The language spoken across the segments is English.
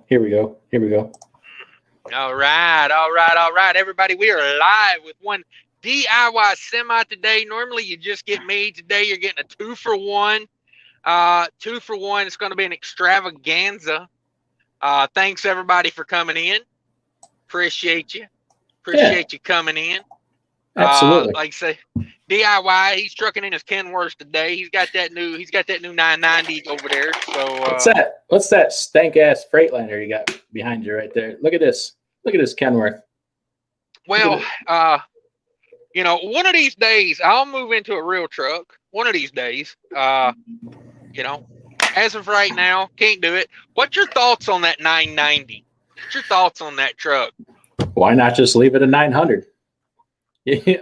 Here we go. Here we go. All right. Everybody, we are live with one DIY semi today. Normally, you just get me. Today, you're getting a 2-for-1. 2-for-1. It's going to be an extravaganza. Thanks, everybody, for coming in. Appreciate you. Appreciate you coming in. Absolutely. Like I say, DIY. He's trucking in his Kenworth today. He's got that new 990 over there. So what's that stank ass Freightliner you got behind you right there? Look at this. Look at this Kenworth. Well, one of these days I'll move into a real truck. One of these days, as of right now, can't do it. What's your thoughts on that 990? What's your thoughts on that truck? Why not just leave it a 900?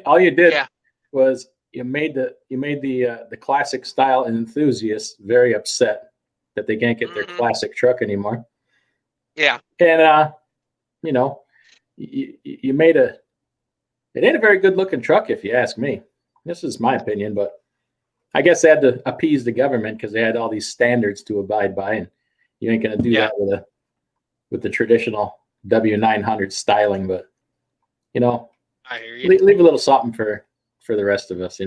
All you did was you made the classic style enthusiasts very upset that they can't get their classic truck anymore. Yeah, and you made it ain't a very good looking truck if you ask me. This is my opinion, but I guess they had to appease the government because they had all these standards to abide by, and you ain't gonna do that with the traditional W900 styling. But I hear you. Leave a little something for the rest of us.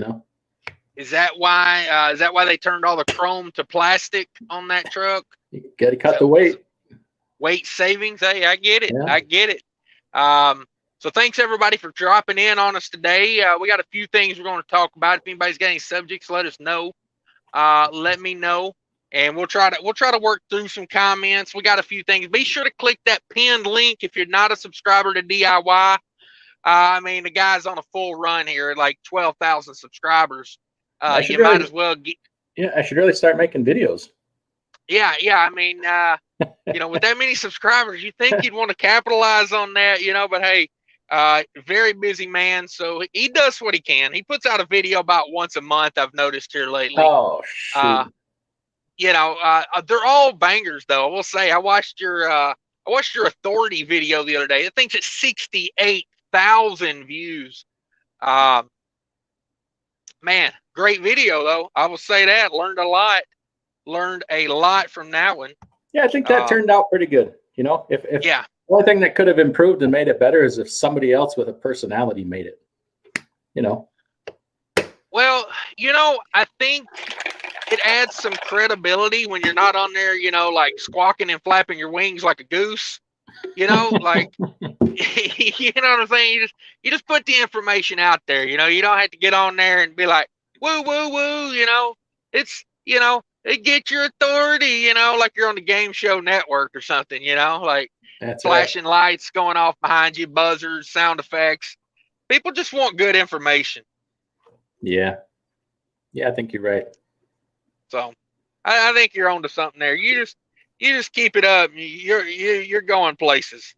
Is that why they turned all the chrome to plastic on that truck? You got to cut the weight. Weight savings. Hey, I get it. Yeah. I get it. So thanks everybody for dropping in on us today. We got a few things we're going to talk about. If anybody's got any subjects, let us know. Let me know, and we'll try to work through some comments. We got a few things. Be sure to click that pinned link if you're not a subscriber to DIY. The guy's on a full run here, like 12,000 subscribers. You might as well get. Yeah, I should really start making videos. Yeah. With that many subscribers, you think you'd want to capitalize on that, but hey, very busy man. So he does what he can. He puts out a video about once a month. I've noticed here lately. Oh, shoot. They're all bangers though. I will say, I watched your authority video the other day. It thinks it's 68,000 views. Man, great video though. I will say that. Learned a lot from that one. Yeah, I think that turned out pretty good. If the only thing that could have improved and made it better is if somebody else with a personality made it. Well, I think it adds some credibility when you're not on there, like squawking and flapping your wings like a goose. Like you know what I'm saying? You just put the information out there. You don't have to get on there and be like woo woo woo. It's it get your authority. Like you're on the Game Show Network or something. Like that's flashing lights going off behind you, buzzers, sound effects. People just want good information. Yeah, I think you're right. So I think you're onto something there. You just keep it up. You're going places.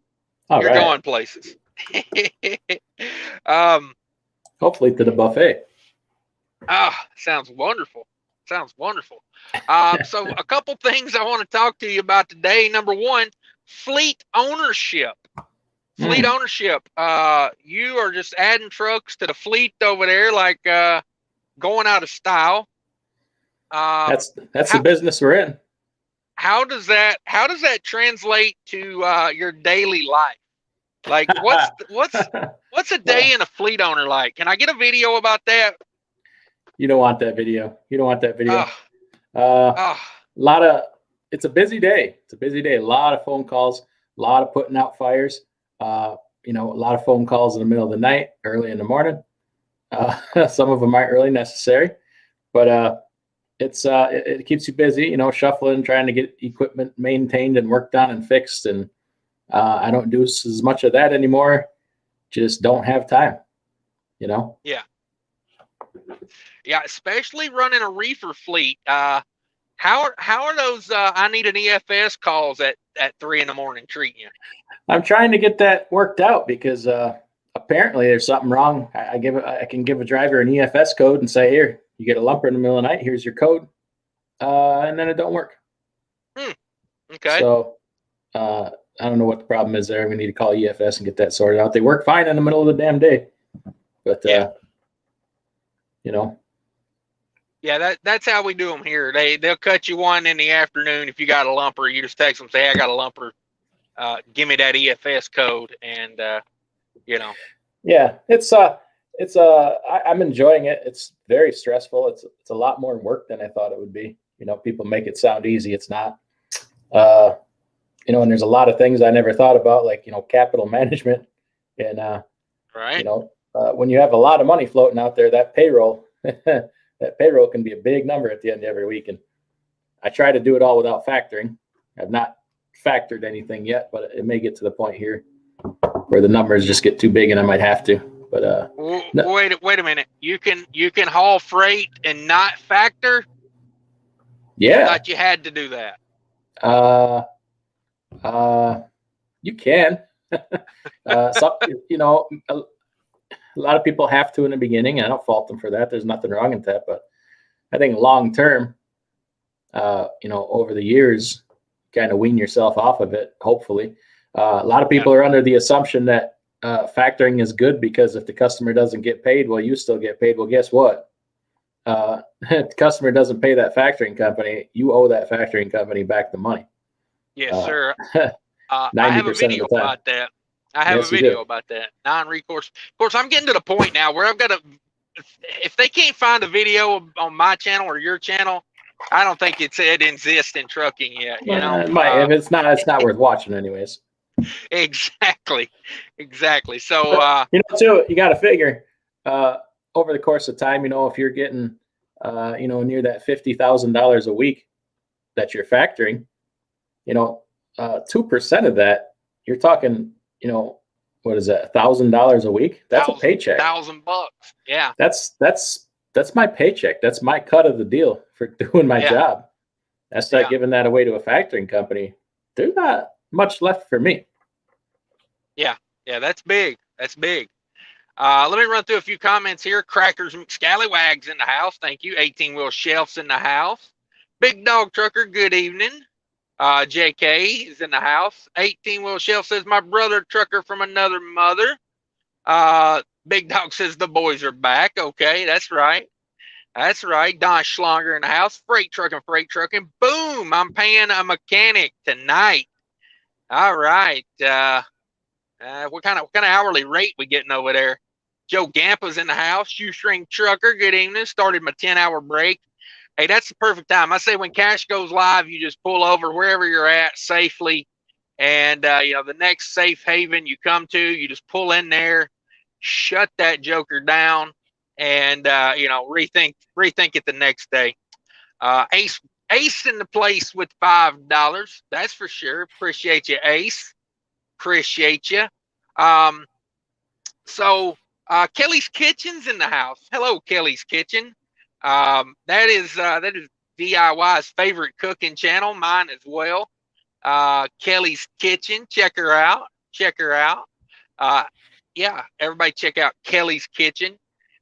All you're right. going places. Hopefully to the buffet. Sounds wonderful. So a couple things I want to talk to you about today. Number one, fleet ownership. Ownership. You are just adding trucks to the fleet over there, like going out of style. That's the business we're in. How does that translate to your daily life? Like what's a day in a fleet owner like? Can I get a video about that? You don't want that video. It's a busy day. A lot of phone calls, a lot of putting out fires. A lot of phone calls in the middle of the night, early in the morning. Some of them aren't really necessary, but it keeps you busy, shuffling, trying to get equipment maintained and worked on and fixed. And I don't do as much of that anymore. Just don't have time, Yeah, especially running a reefer fleet. How are those I need an EFS calls at 3 a.m. treating you? I'm trying to get that worked out because apparently there's something wrong. I can give a driver an EFS code and say, here, you get a lumper in the middle of the night, here's your code. And then it don't work. Okay. So I don't know what the problem is there. We need to call EFS and get that sorted out. They work fine in the middle of the damn day. But Yeah, that's how we do them here. They'll cut you one in the afternoon. If you got a lumper, you just text them, say, I got a lumper. give me that EFS code, and you know. Yeah, I'm enjoying it. It's very stressful. It's a lot more work than I thought it would be. You know, people make it sound easy. It's not. You know, and there's a lot of things I never thought about, like, you know, capital management, and right. You know, when you have a lot of money floating out there, that payroll that payroll can be a big number at the end of every week. And I try to do it all without factoring. I've not factored anything yet, but it may get to the point here where the numbers just get too big and I might have to. But no. Wait a minute. You can haul freight and not factor? Yeah. I thought you had to do that. You can. You know, a lot of people have to in the beginning, and I don't fault them for that. There's nothing wrong with that. But I think long term, you know, over the years, kind of wean yourself off of it, hopefully. A lot of people are under the assumption that factoring is good because if the customer doesn't get paid, well, you still get paid. Well, guess what? If the customer doesn't pay that factoring company, you owe that factoring company back the money. Yes, sir. 90% I have a of video the time. about that. I have a video about that. Non-recourse. Of course, I'm getting to the point now where I've got to, if they can't find a video on my channel or your channel, I don't think it exists in trucking yet. You know, if it's not worth watching anyways. Exactly. So, you know, too, you got to figure over the course of time, you know, if you're getting, you know, near that $50,000 a week that you're factoring, you know, 2% of that, you're talking, you know, what is that, $1,000 a week? That's a paycheck. $1,000. Yeah. That's my paycheck. That's my cut of the deal for doing my job. I start giving that away to a factoring company. There's not much left for me. Yeah, that's big. Let me run through a few comments here. Crackers McScallywags in the house. Thank you. 18-wheel shelves in the house. Big Dog Trucker, good evening. JK is in the house. 18-wheel shelf says, my brother trucker from another mother. Big Dog says, the boys are back. Okay, that's right. Don Schlonger in the house. Freight trucking. Boom, I'm paying a mechanic tonight. All right. What kind of hourly rate we getting over there? Joe Gampa's in the house. Shoestring trucker, good evening. Started my 10-hour break. Hey, that's the perfect time. I say when cash goes live, you just pull over wherever you're at safely. And, you know, the next safe haven you come to, you just pull in there, shut that joker down, and, you know, rethink it the next day. Ace in the place with $5. That's for sure. Appreciate you, Ace. Appreciate you. So Kelly's Kitchen's in the house. Hello, Kelly's Kitchen. That is DIY's favorite cooking channel, mine as well. Kelly's Kitchen, check her out. Yeah, everybody check out Kelly's Kitchen.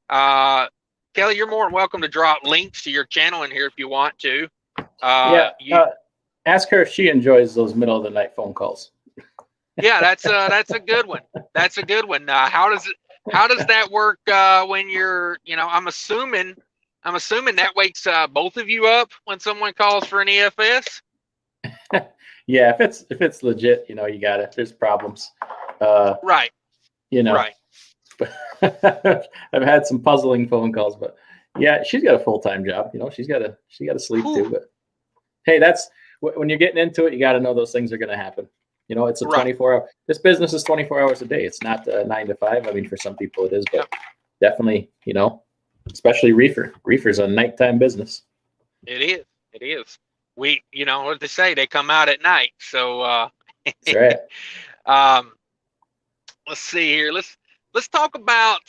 Kelly, you're more than welcome to drop links to your channel in here if you want to. Ask her if she enjoys those middle of the night phone calls. Yeah, that's a good one. That's a good one. How does that work when you're, you know, I'm assuming that wakes both of you up when someone calls for an EFS. Yeah, if it's legit, you know, you got it. There's problems. Right. You know. Right. I've had some puzzling phone calls, but yeah, she's got a full-time job. You know, she got to sleep too. But hey, that's when you're getting into it, you got to know those things are going to happen. You know, it's a 24-hour. This business is 24 hours a day. It's not 9 to 5. I mean, for some people it is, but definitely, you know, especially Reefer. Reefer's a nighttime business. It is. We, you know what they say, they come out at night. So that's right. Let's see here. Let's talk about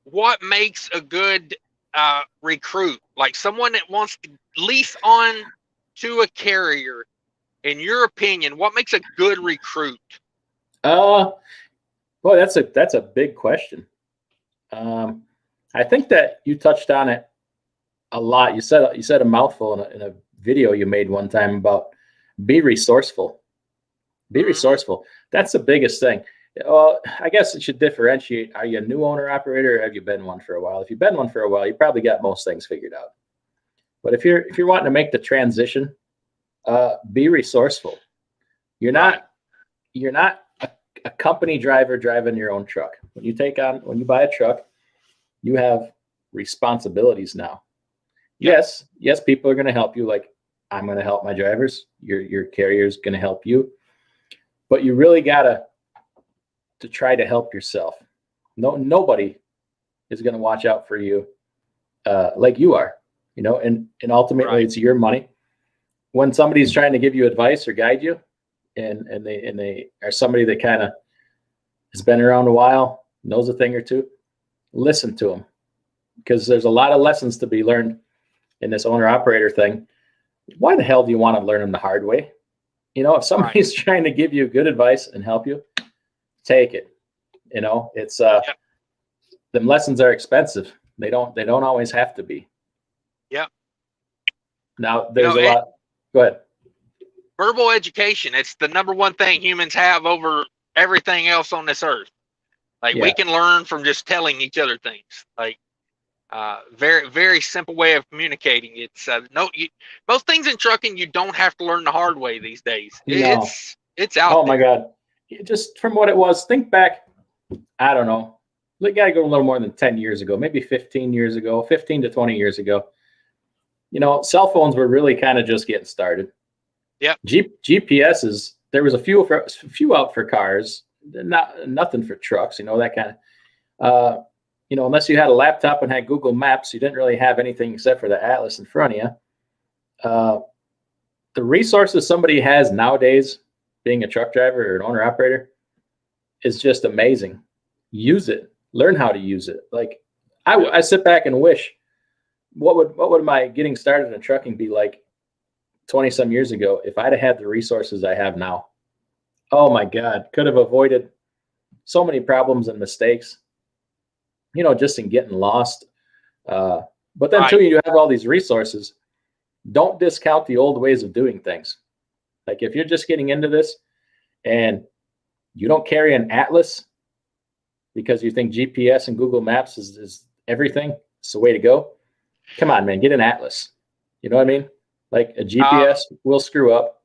what makes a good recruit, like someone that wants to lease on to a carrier. In your opinion, what makes a good recruit? Boy, that's a big question. I think that you touched on it a lot. You said a mouthful in a video you made one time about be resourceful. Be resourceful. That's the biggest thing. Well, I guess it should differentiate. Are you a new owner operator or have you been one for a while? If you've been one for a while, you probably got most things figured out. But if you're wanting to make the transition, be resourceful. You're not you're not a company driver driving your own truck. When you buy a truck, you have responsibilities now. Yep. Yes, people are going to help you. Like, I'm going to help my drivers. Your carrier is going to help you, but you really got to try to help yourself. Nobody is going to watch out for you like you are, and ultimately It's your money. When somebody's trying to give you advice or guide you, and they are somebody that kind of has been around a while, knows a thing or two, listen to them, because there's a lot of lessons to be learned in this owner operator thing. Why the hell do you want to learn them the hard way? If somebody's trying to give you good advice and help you, take it. It's them lessons are expensive. They don't always have to be. Yeah. Now there's a lot. Go ahead. Verbal education. It's the number one thing humans have over everything else on this earth. Like we can learn from just telling each other things. Like very, very simple way of communicating. It's most things in trucking you don't have to learn the hard way these days. No. It's out there. Oh my God. Just from what it was, think back, I don't know. We got to go a little more than 10 years ago, maybe 15 years ago, 15 to 20 years ago. Cell phones were really kind of just getting started. Yeah. GPSs, there was a few out for cars, nothing for trucks, that kind of, unless you had a laptop and had Google Maps, you didn't really have anything except for the atlas in front of you. The resources somebody has nowadays, being a truck driver or an owner operator, is just amazing. Use it. Learn how to use it. Like I sit back and wish, what would my getting started in trucking be like 20 some years ago if I'd have had the resources I have now? Oh my God, could have avoided so many problems and mistakes, just in getting lost. But then too, you have all these resources. Don't discount the old ways of doing things. Like if you're just getting into this and you don't carry an atlas because you think GPS and Google Maps is everything, it's the way to go. Come on, man, get an atlas. You know what I mean? Like a GPS will screw up.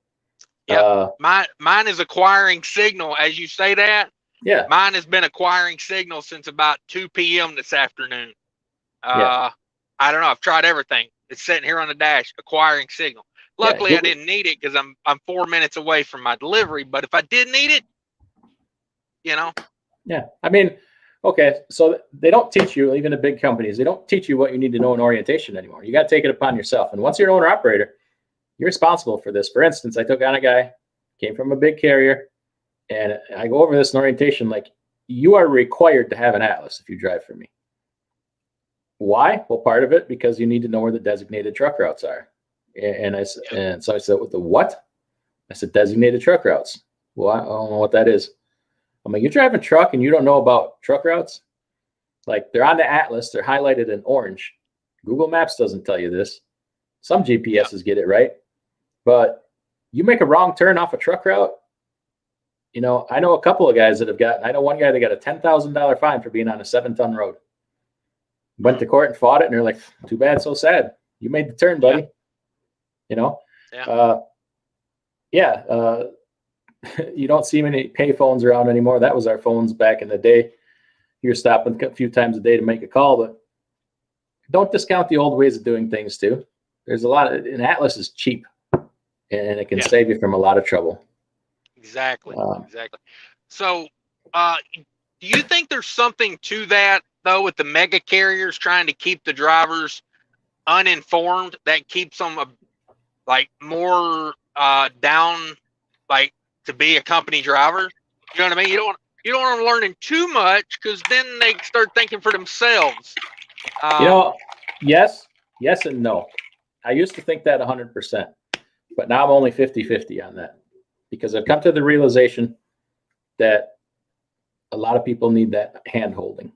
Yeah, mine is acquiring signal as you say that. Yeah, mine has been acquiring signal since about 2 p.m. this afternoon. I don't know. I've tried everything. It's sitting here on the dash, acquiring signal. Luckily, I didn't need it because I'm 4 minutes away from my delivery. But if I did need it, Yeah, I mean, okay, so they don't teach you, even the big companies, they don't teach you what you need to know in orientation anymore. You got to take it upon yourself. And once you're an owner operator, you're responsible for this. For instance, I took on a guy, came from a big carrier, and I go over this in orientation, like, you are required to have an atlas if you drive for me. Why? Well, part of it, because you need to know where the designated truck routes are. And so I said, with the what? I said, designated truck routes. Well, I don't know what that is. I mean, you're driving a truck and you don't know about truck routes? Like, they're on the atlas, they're highlighted in orange. Google Maps doesn't tell you this. Some GPSs get it right. But you make a wrong turn off a truck route, I know a couple of guys that have I know one guy that got a $10,000 fine for being on a 7-ton road. Went to court and fought it, and they're like, too bad, so sad. You made the turn, buddy. You don't see many pay phones around anymore. That was our phones back in the day. You're stopping a few times a day to make a call, but don't discount the old ways of doing things too. There's an atlas is cheap, and it can save you from a lot of trouble. Exactly. So, do you think there's something to that though, with the mega carriers trying to keep the drivers uninformed, that keeps them more down, like, to be a company driver? You know what I mean? You don't want them learning too much, because then they start thinking for themselves. Yes and no. I used to think that 100%, but now I'm only 50-50 on that, because I've come to the realization that a lot of people need that hand holding.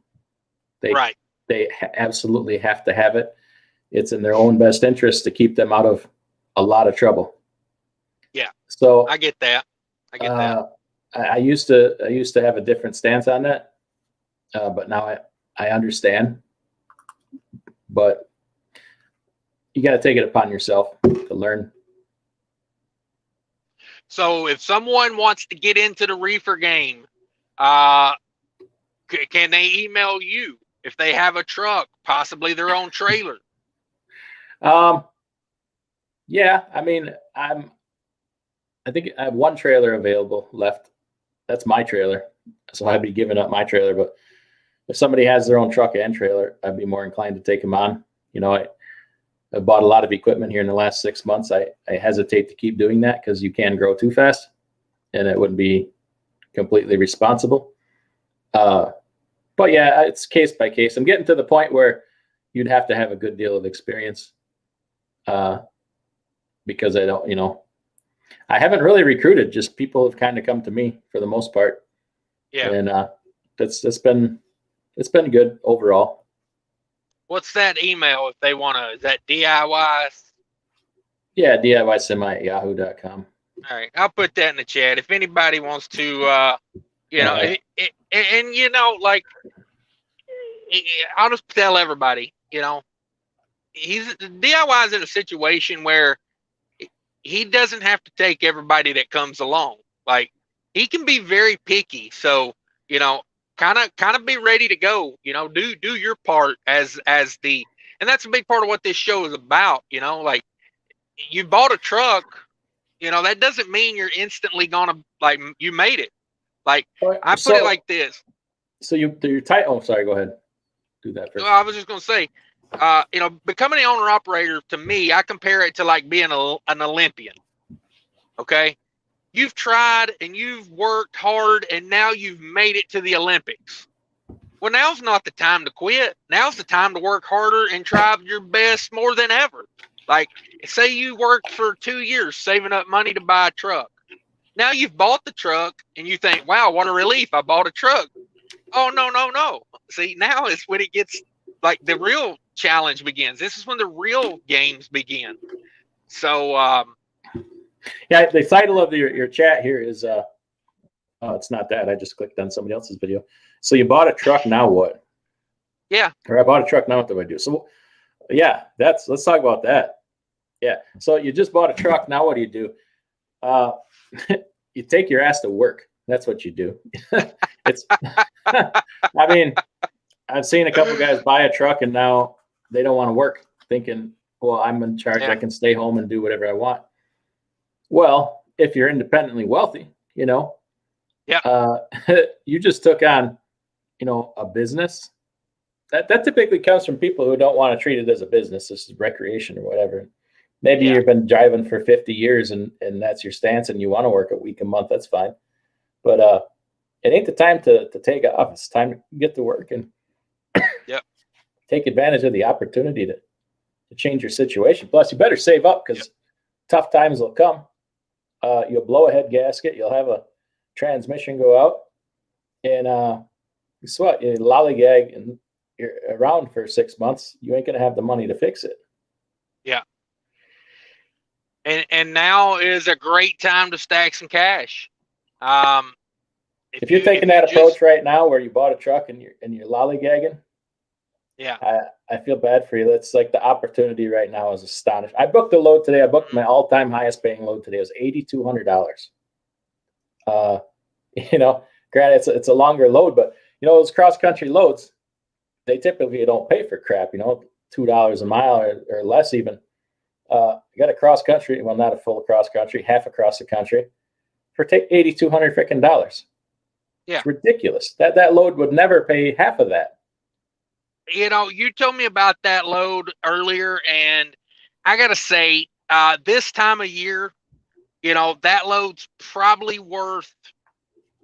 They absolutely have to have it. It's in their own best interest to keep them out of a lot of trouble. Yeah. So I get that. I used to have a different stance on that, but now I understand. But you got to take it upon yourself to learn. So if someone wants to get into the reefer game, can they email you if they have a truck, possibly their own trailer? Yeah, I mean, I think I have one trailer available left. That's my trailer, so I'd be giving up my trailer. But if somebody has their own truck and trailer, I'd be more inclined to take them on. You know, I bought a lot of equipment here in the last 6 months. I hesitate to keep doing that because you can grow too fast, and it wouldn't be completely responsible. But yeah, it's case by case. I'm getting to the point where you'd have to have a good deal of experience, because I don't, I haven't really recruited. Just people have kind of come to me for the most part. Yeah, and it's been good overall. What's that email if they want to? Is that DIY? Yeah, DIYsemi@yahoo.com. All right, I'll put that in the chat if anybody wants to. Like, I'll just tell everybody. DIY is in a situation where he doesn't have to take everybody that comes along. Like, he can be very picky. So, kind of be ready to go. Do your part as the, and that's a big part of what this show is about. Like, you bought a truck, that doesn't mean you're instantly gonna, like, you made it. Like, I put it like this. So your title. Oh, sorry. Go ahead. Do that first. Well, I was just gonna say, becoming an owner operator, to me, I compare it to like being an Olympian. Okay, you've tried and you've worked hard, and now you've made it to the Olympics. Well, now's not the time to quit. Now's the time to work harder and try your best more than ever. Like, say you worked for 2 years saving up money to buy a truck. Now you've bought the truck and you think, wow, what a relief, I bought a truck. Oh, no. See, now is when it gets, like, the real challenge begins. This is when the real games begin. So, yeah, the title of your chat here is, oh, it's not that. I just clicked on somebody else's video. So you bought a truck, now what? Yeah. Or I bought a truck, now what do I do? So, yeah, let's talk about that. Yeah. So you just bought a truck, now what do you do? You take your ass to work. That's what you do. It's, I mean, I've seen a couple guys buy a truck and now they don't want to work, thinking, well, I'm in charge. Yeah. I can stay home and do whatever I want. Well, if you're independently wealthy, yeah, you just took on, a business. That typically comes from people who don't want to treat it as a business. This is recreation or whatever. Maybe you've been driving for 50 years and that's your stance and you want to work a week, a month, that's fine. But it ain't the time to take off. It's time to get to work and take advantage of the opportunity to change your situation. Plus, you better save up because tough times will come. You'll blow a head gasket. You'll have a transmission go out. And guess what? You lollygag and you're around for 6 months. You ain't going to have the money to fix it. Yeah. And now is a great time to stack some cash. If you're taking that approach right now, where you bought a truck and you're lollygagging, I feel bad for you. That's like the opportunity right now is astonishing. I booked a load today. I booked my all-time highest paying load today. It was $8,200. Granted, it's a longer load, but those cross country loads, they typically don't pay for crap. $2 a mile or less even. You got a cross country, well, not a full cross country, half across the country for $8,200 freaking dollars. Yeah, it's ridiculous. That load would never pay half of that. You told me about that load earlier, and I gotta say, this time of year, that load's probably worth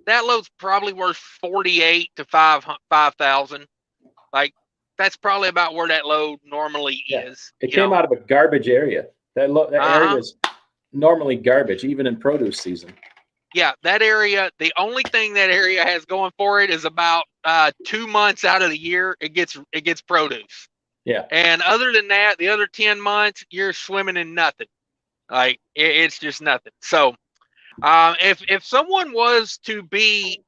48 to 5,000. Like, that's probably about where that load normally is. It came out of a garbage area. That area is normally garbage, even in produce season. Yeah, that area, the only thing that area has going for it is about 2 months out of the year it gets produce. Yeah. And other than that, the other 10 months, you're swimming in nothing. Like, it's just nothing. So if someone was to be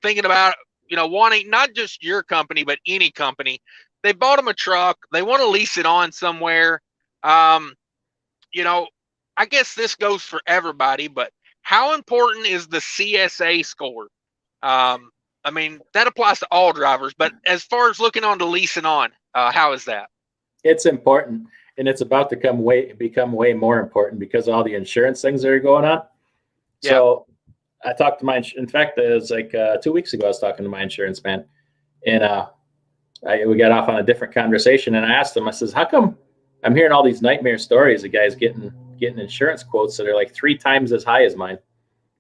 thinking about wanting not just your company but any company, they bought them a truck, they want to lease it on somewhere, I guess this goes for everybody, but how important is the CSA score? I mean, that applies to all drivers, but as far as looking on to Leasing on, how is that? It's important, and it's about to become way more important because of all the insurance things that are going on. Yeah. So I talked to in fact, it was like 2 weeks ago, I was talking to my insurance man, and we got off on a different conversation, and I asked him, I says, how come I'm hearing all these nightmare stories of guys getting insurance quotes that are like 3 times as high as mine?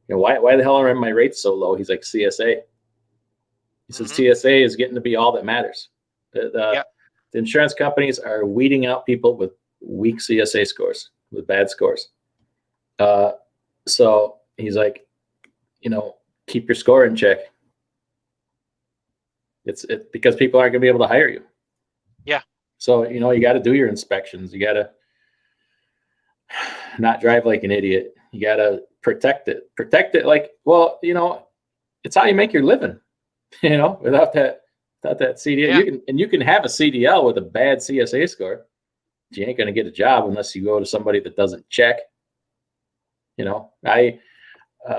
You know, why the hell are my rates so low? He's like, CSA. He says, CSA is getting to be all that matters. The insurance companies are weeding out people with weak CSA scores, with bad scores. So he's like, you know, keep your score in check. It's because people aren't going to be able to hire you. Yeah. So, you know, you got to do your inspections. You got to not drive like an idiot. You got to protect it. Like, well, you know, it's how you make your living. You know, without that CDL, you can have a CDL with a bad CSA score. You ain't going to get a job unless you go to somebody that doesn't check. You know,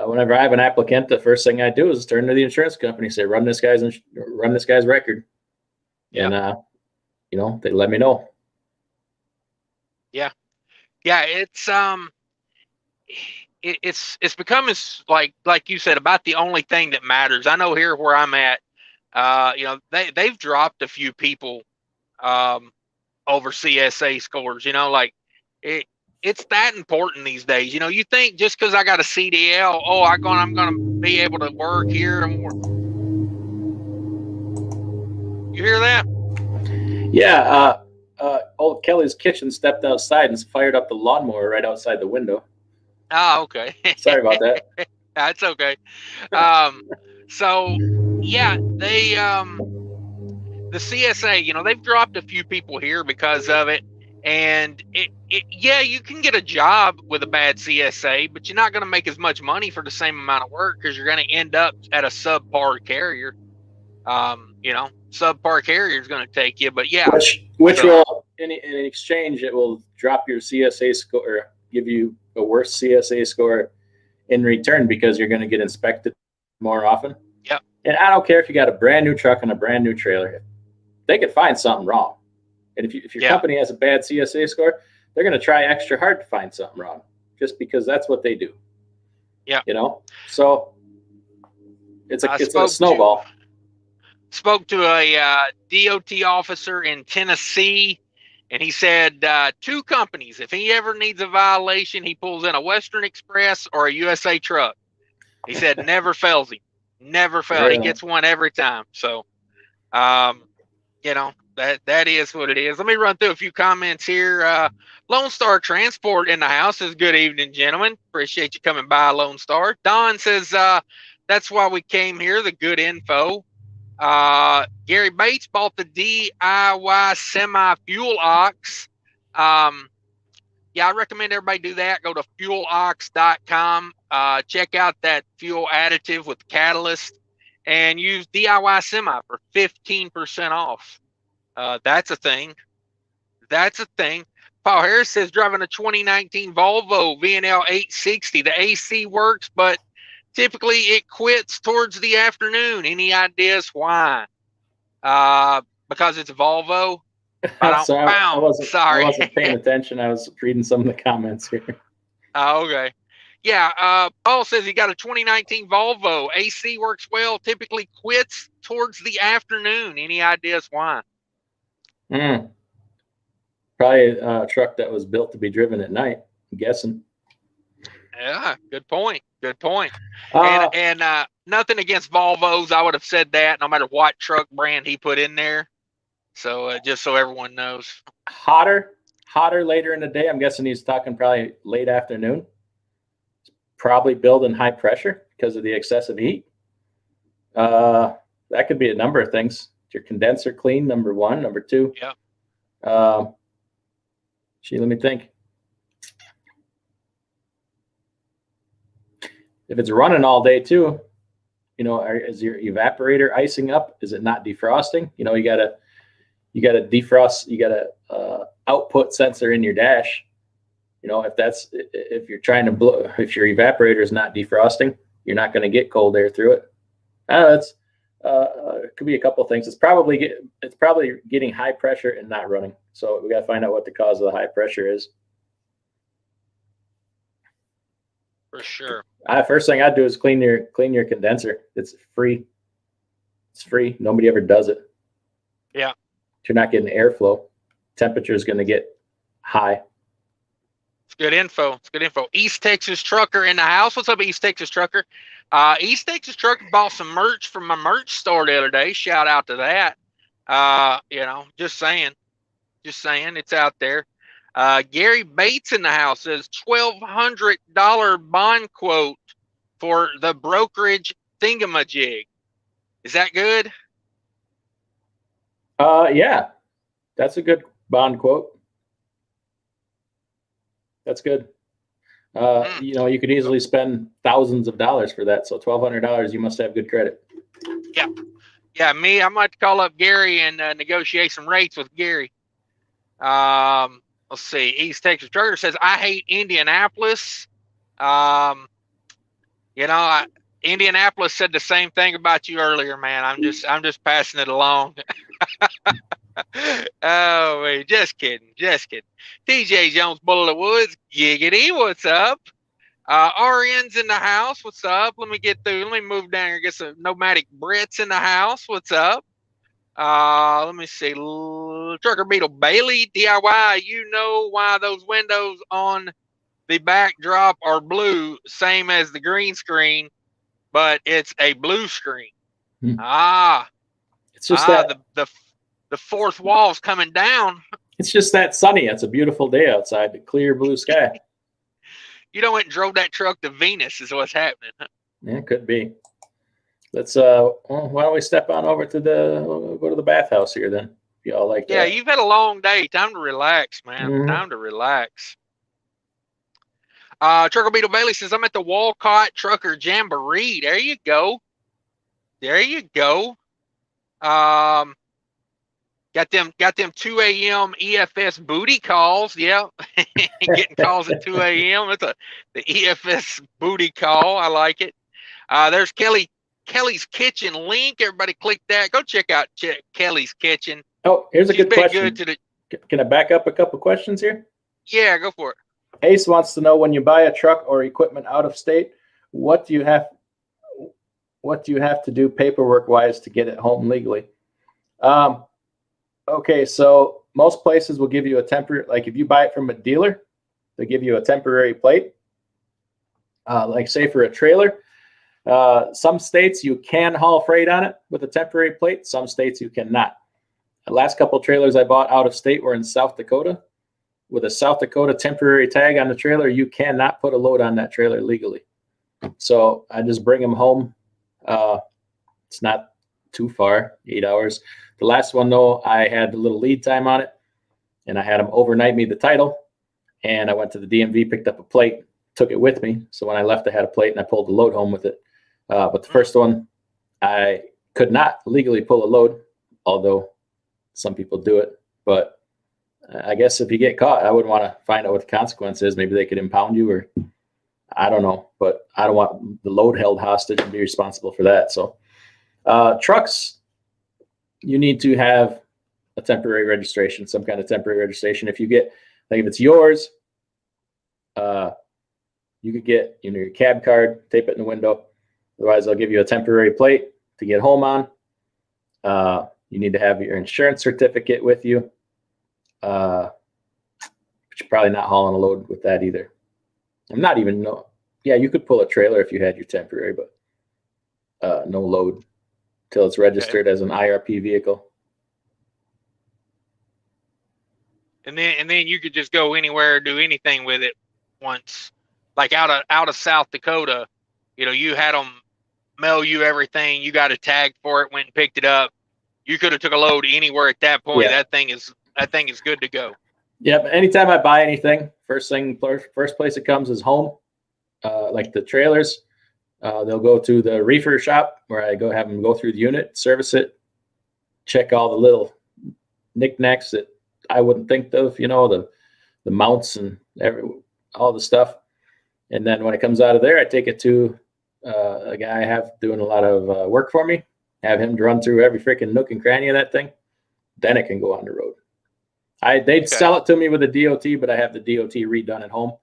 whenever I have an applicant, the first thing I do is turn to the insurance company, say, run this guy's record. And, you know, they let me know. Yeah. Yeah. It's become, like you said, about the only thing that matters. I know here where I'm at, you know, they've dropped a few people, over CSA scores, you know, like it's that important these days. You know, you think just because I got a CDL, I'm going to be able to work here and work. You hear that? Yeah. Old Kelly's Kitchen stepped outside and fired up the lawnmower right outside the window. Oh, okay. Sorry about that. That's okay. So yeah, they, the CSA, you know, they've dropped a few people here because of it. And yeah, you can get a job with a bad CSA, but you're not going to make as much money for the same amount of work because you're going to end up at a subpar carrier. You know, subpar carrier is going to take you, but yeah. Which will, in exchange, it will drop your CSA score, or give you a worse CSA score in return because you're going to get inspected more often. Yep. And I don't care if you got a brand new truck and a brand new trailer. They could find something wrong. And if your company has a bad CSA score, they're going to try extra hard to find something wrong just because that's what they do. Yeah. You know, so it's a snowball. Spoke to a DOT officer in Tennessee, and he said 2 companies. If he ever needs a violation, he pulls in a Western Express or a USA Truck. He said never fails him. Never fails. Really? He gets one every time. So, you know, that is what it is. Let me run through a few comments here. Lone Star Transport in the house says, good evening, gentlemen. Appreciate you coming by, Lone Star. Don says, that's why we came here, the good info. Gary Bates bought the DIY semi-fuel ox. Yeah, I recommend everybody do that. Go to fuelox.com. Check out that fuel additive with catalyst and use DIY semi for 15% off. That's a thing. That's a thing. Paul Harris says driving a 2019 Volvo VNL 860. The AC works, but typically it quits towards the afternoon. Any ideas why? Because it's a Volvo. I wasn't paying attention. I was reading some of the comments here. Oh, okay. Yeah. Paul says he got a 2019 Volvo. AC works well, typically quits towards the afternoon. Any ideas why? Probably a truck that was built to be driven at night, I'm guessing. Yeah, good point. Good point. And nothing against Volvos. I would have said that no matter what truck brand he put in there. So just so everyone knows. Hotter later in the day. I'm guessing he's talking probably late afternoon. Probably building high pressure because of the excessive heat. That could be a number of things. Your condenser clean, number 1. Number 2. Yeah. Let me think. If it's running all day too, you know, is your evaporator icing up? Is it not defrosting? You know, you got to defrost. You got a output sensor in your dash. if you're trying to blow, if your evaporator is not defrosting, you're not going to get cold air through it. It could be a couple of things. It's probably getting high pressure and not running. So we got to find out what the cause of the high pressure is. For sure. First thing I'd do is clean your condenser. It's free. It's free. Nobody ever does it. Yeah. You're not getting airflow. Temperature is going to get high. It's good info. It's good info. East Texas Trucker in the house. What's up, East Texas Trucker? East Texas Trucker bought some merch from my merch store the other day. Shout out to that. Just saying it's out there. Gary Bates in the house says $1,200 bond quote for the brokerage thingamajig. Is that good? Yeah, that's a good bond quote. That's good. You could easily spend thousands of dollars for that. So $1,200, you must have good credit. Yeah. Yeah. I might call up Gary and negotiate some rates with Gary. Let's see. East Texas Trucker says, I hate Indianapolis. Indianapolis said the same thing about you earlier, man. I'm just passing it along. Oh, wait, just kidding. TJ Jones, Bull of the Woods, giggity, what's up? RN's in the house, what's up? Let me move down here, get some nomadic Brits in the house, what's up? Let me see. Trucker Beetle Bailey, DIY, you know why those windows on the backdrop are blue, same as the green screen, but it's a blue screen. It's just that the fourth wall's coming down. It's just that sunny. It's a beautiful day outside, the clear blue sky. You went and drove that truck to Venus is what's happening. Yeah, it could be. Let's why don't we step on over to go to the bathhouse here then? If you all like that. Yeah, you've had a long day. Time to relax, man. Mm-hmm. Time to relax. Trucker Beetle Bailey says, I'm at the Walcott Trucker Jamboree. There you go. Got them 2 a.m. EFS booty calls. Yeah. Getting calls at 2 a.m. It's the EFS booty call. I like it. There's Kelly's Kitchen link. Everybody click that. Go check out Kelly's Kitchen. Oh, here's a good question. Can I back up a couple questions here? Yeah, go for it. Ace wants to know, when you buy a truck or equipment out of state, what do you have to do paperwork wise to get it home legally? Okay, so most places will give you a temporary, like if you buy it from a dealer, they give you a temporary plate. Like say for a trailer, some states you can haul freight on it with a temporary plate. Some states you cannot. The last couple trailers I bought out of state were in South Dakota. With a South Dakota temporary tag on the trailer, you cannot put a load on that trailer legally. So I just bring them home. It's not too far, 8 hours. The last one, though, I had a little lead time on it, and I had them overnight me the title. And I went to the DMV, picked up a plate, took it with me. So when I left, I had a plate, and I pulled the load home with it. But the first one, I could not legally pull a load, although some people do it. But I guess if you get caught, I would want to find out what the consequence is. Maybe they could impound you, or I don't know. But I don't want the load held hostage and be responsible for that. So trucks, you need to have a temporary registration, some kind of temporary registration. If you get, like if it's yours, you could get your cab card, tape it in the window. Otherwise, they'll give you a temporary plate to get home on. You need to have your insurance certificate with you. But you're probably not hauling a load with that either. I'm not even yeah, you could pull a trailer if you had your temporary, but no load till it's registered as an IRP vehicle. And then you could just go anywhere, do anything with it once. Like out of South Dakota, you had them mail you everything. You got a tag for it, went and picked it up. You could have took a load anywhere at that point. Yeah. That thing is good to go. Yeah, but anytime I buy anything, first place it comes is home. Like the trailers, they'll go to the Reefer shop where I go have them go through the unit, service it, check all the little knickknacks that I wouldn't think of, the mounts and all the stuff. And then when it comes out of there, I take it to a guy I have doing a lot of work for me, have him run through every freaking nook and cranny of that thing. Then it can go on the road. They'd sell it to me with a DOT, but I have the DOT redone at home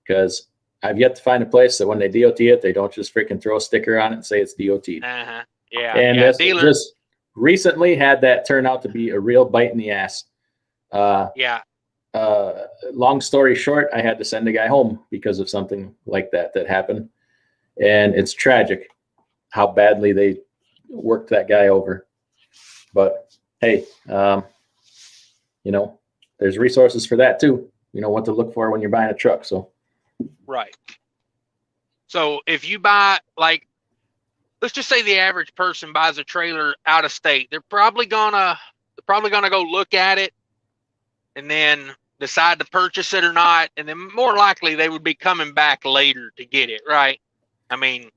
because I've yet to find a place that when they DOT it, they don't just freaking throw a sticker on it and say it's DOT. Uh-huh. Yeah. And dealers just recently had that turn out to be a real bite in the ass. Long story short, I had to send a guy home because of something like that happened. And it's tragic how badly they worked that guy over. But hey, there's resources for that too. You know what to look for when you're buying a truck. So, right. So if you buy, like, let's just say the average person buys a trailer out of state, they're probably gonna go look at it and then decide to purchase it or not, and then more likely they would be coming back later to get it, right? I mean,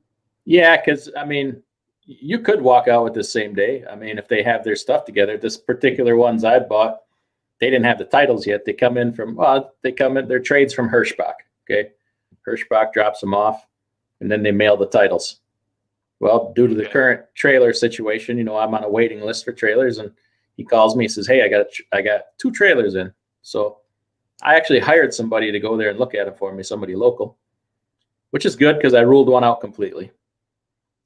yeah, because you could walk out with this same day. If they have their stuff together. This particular ones I bought, they didn't have the titles yet. They come in they're trades from Hirschbach. Okay, Hirschbach drops them off, and then they mail the titles. Well, due to the current trailer situation, I'm on a waiting list for trailers, and he calls me. He says, "Hey, I got 2 trailers in." So I actually hired somebody to go there and look at them for me, somebody local, which is good because I ruled one out completely.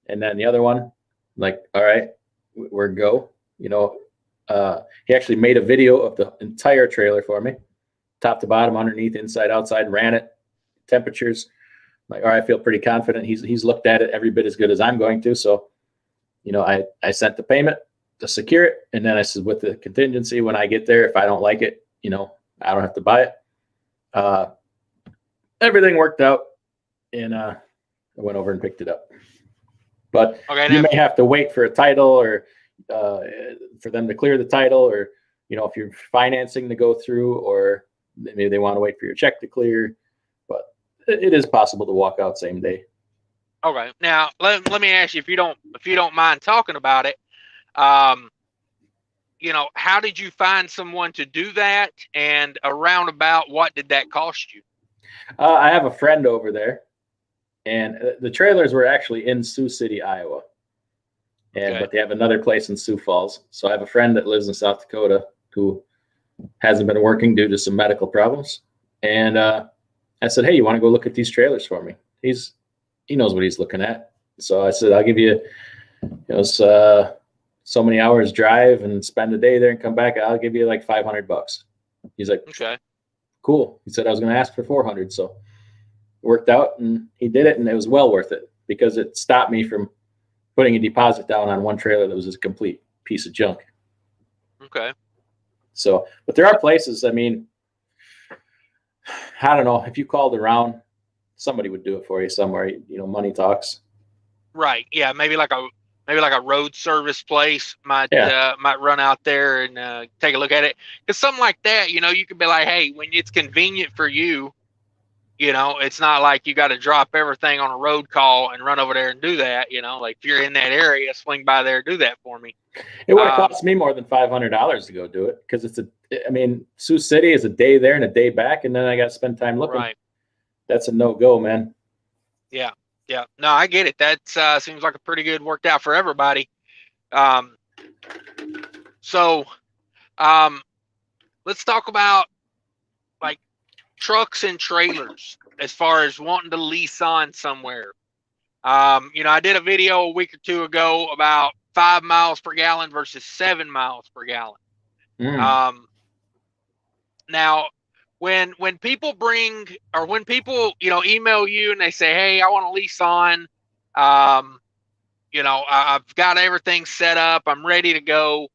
And then the other one, like, all right, we're go. He actually made a video of the entire trailer for me, top to bottom, underneath, inside, outside, ran it, temperatures. Like, all right, I feel pretty confident. He's looked at it every bit as good as I'm going to. So, I sent the payment to secure it. And then I said, with the contingency, when I get there, if I don't like it, I don't have to buy it. Everything worked out, and I went over and picked it up. But you may have to wait for a title or for them to clear the title, or, if you're financing to go through, or maybe they want to wait for your check to clear. But it is possible to walk out same day. Okay. Now, let me ask you, if you don't mind talking about it, how did you find someone to do that, and around about what did that cost you? I have a friend over there, and the trailers were actually in Sioux City, Iowa, but they have another place in Sioux Falls. So I have a friend that lives in South Dakota who hasn't been working due to some medical problems, and I said, "Hey, you want to go look at these trailers for me?" He knows what he's looking at. So I said, "I'll give you, so many hours drive and spend a day there and come back. I'll give you like $500." He's like, "Okay, cool." He said I was going to ask for 400. So it worked out, and he did it, and it was well worth it because it stopped me from putting a deposit down on one trailer that was a complete piece of junk. Okay. So, but there are places, I don't know, if you called around, somebody would do it for you somewhere. Money talks. Right. Yeah. Maybe like a road service place might run out there and take a look at it. Because something like that, you could be like, hey, when it's convenient for you, it's not like you got to drop everything on a road call and run over there and do that. Like if you're in that area, swing by there, do that for me. It would have cost me more than $500 to go do it, because Sioux City is a day there and a day back, and then I got to spend time looking. Right. That's a no-go, man. Yeah. Yeah. No, I get it. That seems like a pretty good worked out for everybody. So let's talk about like trucks and trailers as far as wanting to lease on somewhere. I did a video a week or two ago about 5 miles per gallon versus 7 miles per gallon. Now, when people email you and they say, hey, I want to lease on, I've got everything set up, I'm ready to go.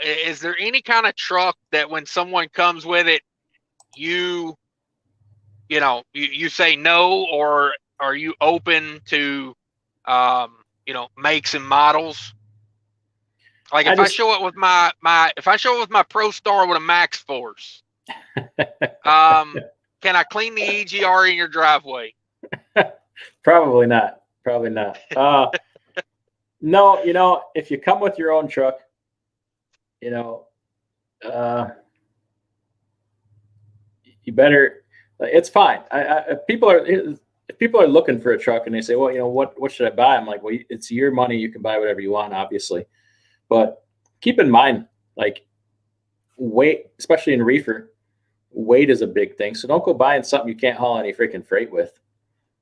Is there any kind of truck that when someone comes with it, you say no, or are you open to, makes and models? Like if I show it with my Pro Star with a Max Force, can I clean the EGR in your driveway? Probably not. No, if you come with your own truck, you better, It's fine. If people are looking for a truck and they say, well, what should I buy? I'm like, well, it's your money. You can buy whatever you want, obviously, but keep in mind, like, weight, especially in reefer, weight is a big thing. So don't go buying something you can't haul any freaking freight with.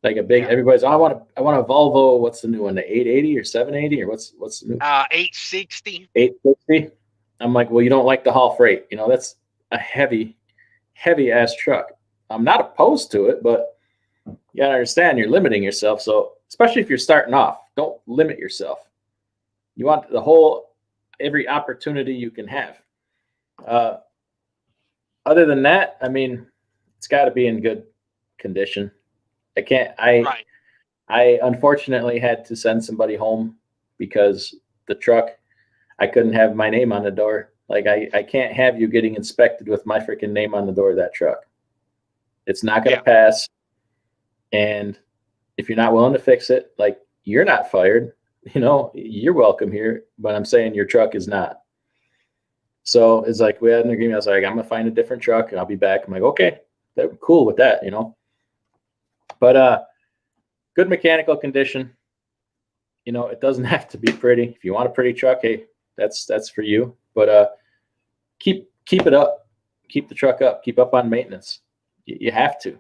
Like everybody's, I want a Volvo. What's the new one? The 880 or 780 or what's the new? 860. 860. I'm like, well, you don't like to haul freight. That's a heavy ass truck. I'm not opposed to it, but you gotta understand you're limiting yourself. So especially if you're starting off, don't limit yourself. You want every opportunity you can have. Other than that, I mean, it's got to be in good condition. I unfortunately had to send somebody home because the truck, I couldn't have my name on the door. Like I can't have you getting inspected with my freaking name on the door of that truck. It's not going to pass. And if you're not willing to fix it, like, you're not fired, you're welcome here, but I'm saying your truck is not. So it's like, we had an agreement. I was like, I'm going to find a different truck and I'll be back. I'm like, okay, they're cool with that, but, good mechanical condition. It doesn't have to be pretty. If you want a pretty truck, hey, that's for you, but, keep it up, keep the truck up, keep up on maintenance. You have to,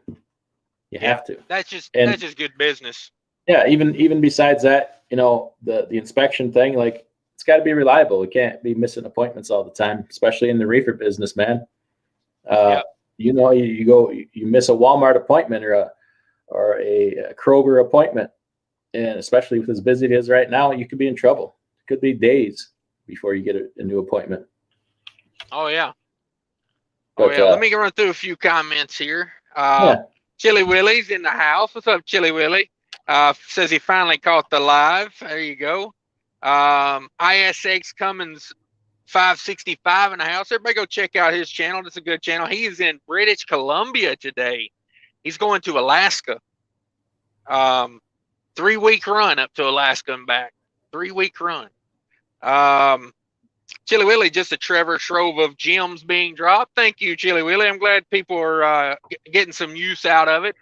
have to. That's just good business. Yeah. Even besides that, the inspection thing, like, it's got to be reliable. We can't be missing appointments all the time, especially in the reefer business, man. You miss a Walmart appointment or a Kroger appointment, and especially with as busy it is right now, you could be in trouble. It could be days before you get a new appointment. Oh yeah. Let me run through a few comments here. Chili Willie's in the house. What's up, Chili Willie? Says he finally caught the live. There you go. ISX Cummins 565 in the house. Everybody go check out his channel. It's a good channel. He is in British Columbia today. He's going to Alaska. 3-week run up to Alaska and back. 3-week run. Chili Willie, just a Trevor Shrove of gems being dropped. Thank you, Chili Willie. I'm glad people are getting some use out of it.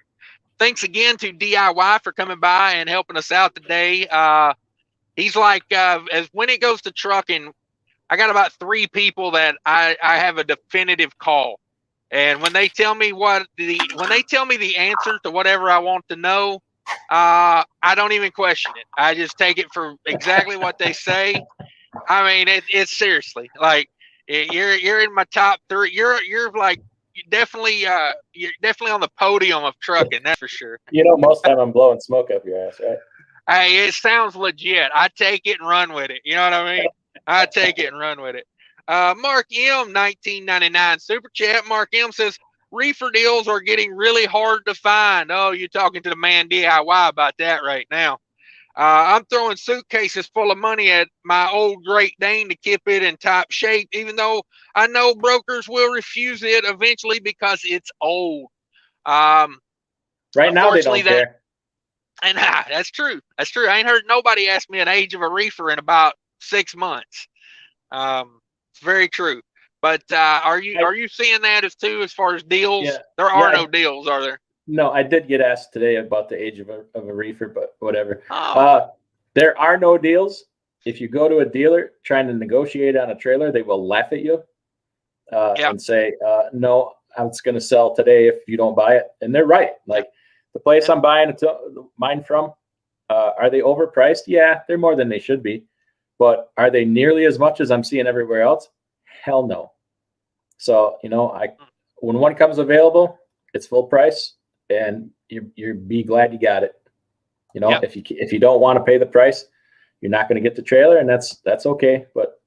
Thanks again to DIY for coming by and helping us out today. He's like, as when it goes to trucking, I got about 3 people that I have a definitive call. And when they tell me the answer to whatever I want to know, I don't even question it. I just take it for exactly what they say. I mean, it's seriously like, you're in my top 3. You're like, you're definitely on the podium of trucking. That's for sure. Most time I'm blowing smoke up your ass, right? Hey, it sounds legit. I take it and run with it. You know what I mean? I take it and run with it. Mark M, 1999 super chat. Mark M says, reefer deals are getting really hard to find. Oh, you're talking to the man DIY about that right now. I'm throwing suitcases full of money at my old Great Dane to keep it in top shape, even though I know brokers will refuse it eventually because it's old. Right now they don't care. And that's true. That's true. I ain't heard nobody ask me an age of a reefer in about 6 months. It's very true. But are you seeing that as far as deals? Yeah. There are no deals, are there? No, I did get asked today about the age of a reefer, but whatever. Oh. There are no deals. If you go to a dealer trying to negotiate on a trailer, they will laugh at you and say, no, it's going to sell today if you don't buy it. And they're right. Like, the place I'm buying mine from, are they overpriced? Yeah, they're more than they should be. But are they nearly as much as I'm seeing everywhere else? Hell no. So, when one comes available, it's full price, and you're be glad you got it. If you don't want to pay the price, you're not going to get the trailer, and that's okay. But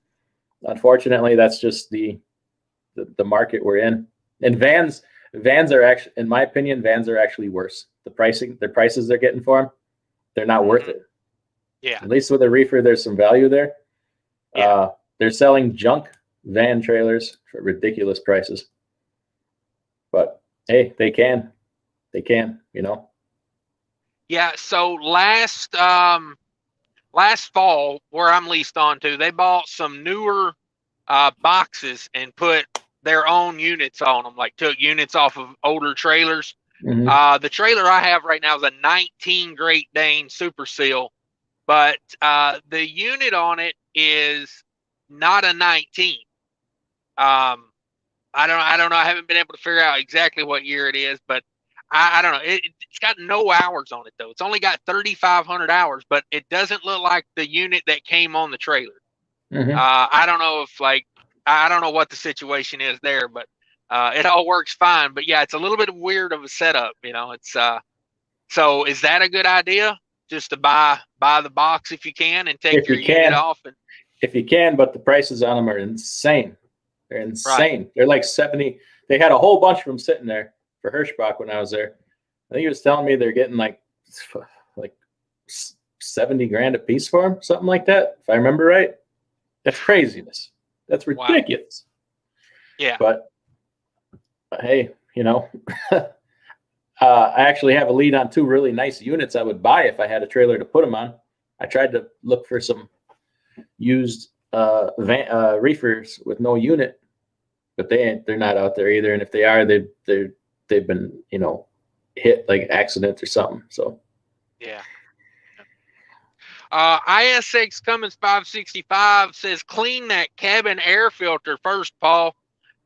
unfortunately, that's just the market we're in. And vans are actually, in my opinion, vans are actually worse. The prices they're getting for them, they're not worth it. Yeah. At least with a reefer, there's some value there. Yeah. They're selling junk van trailers for ridiculous prices. But hey, they can. Yeah. So last fall, where I'm leased onto, they bought some newer boxes and put their own units on them, like took units off of older trailers. Mm-hmm. The trailer I have right now is a 19 Great Dane Super Seal, but the unit on it is not a 19. I don't know. I haven't been able to figure out exactly what year it is, but I don't know. It's got no hours on it though. It's only got 3,500 hours, but it doesn't look like the unit that came on the trailer. Mm-hmm. I don't know if I don't know what the situation is there, but it all works fine. But yeah, it's a little bit weird of a setup. It's so is that a good idea? Just to buy the box if you can and take your unit off? If you can, but the prices on them are insane. They're insane. Right. They're like 70. They had a whole bunch of them sitting there for Hirschbach when I was there. I think he was telling me they're getting like 70 grand a piece for them, something like that. If I remember right, that's craziness. That's ridiculous. Wow. Yeah. But hey, I actually have a lead on 2 really nice units I would buy if I had a trailer to put them on. I tried to look for some used reefers with no unit, but they're not out there either. And if they are, they've been hit like accident or something. So yeah. ISX Cummins 565 says clean that cabin air filter first, Paul,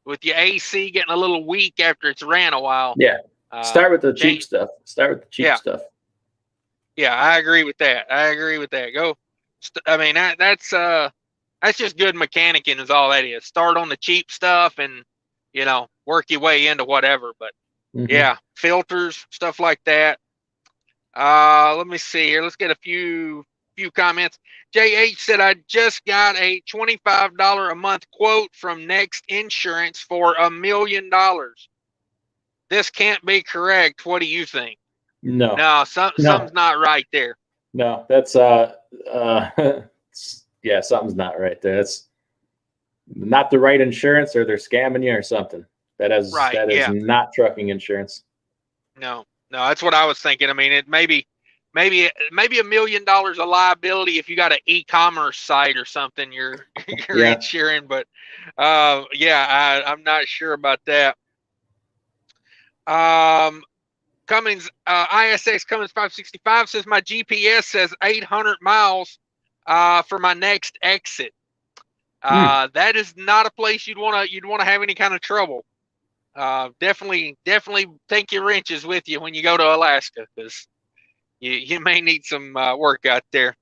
with your AC getting a little weak after it's ran a while. Yeah. Start with the cheap stuff. Yeah, I agree with that. Go. I mean, that's just good mechanicking is all that is. Start on the cheap stuff and, work your way into whatever. But yeah, filters, stuff like that. Let me see here. Let's get a few comments. JH said, I just got a $25 a month quote from Next Insurance for $1 million. This can't be correct. What do you think? No, something's not right there. No, that's yeah, something's not right there. That's not the right insurance, or they're scamming you or something. That is not trucking insurance. No, that's what I was thinking. I mean, it maybe $1 million of liability if you got an e-commerce site or something you're insuring, but I'm not sure about that. Cummins ISX Cummins 565 says my GPS says 800 miles for my next exit. That is not a place you'd want to have any kind of trouble. Definitely take your wrenches with you when you go to Alaska, because you may need some work out there.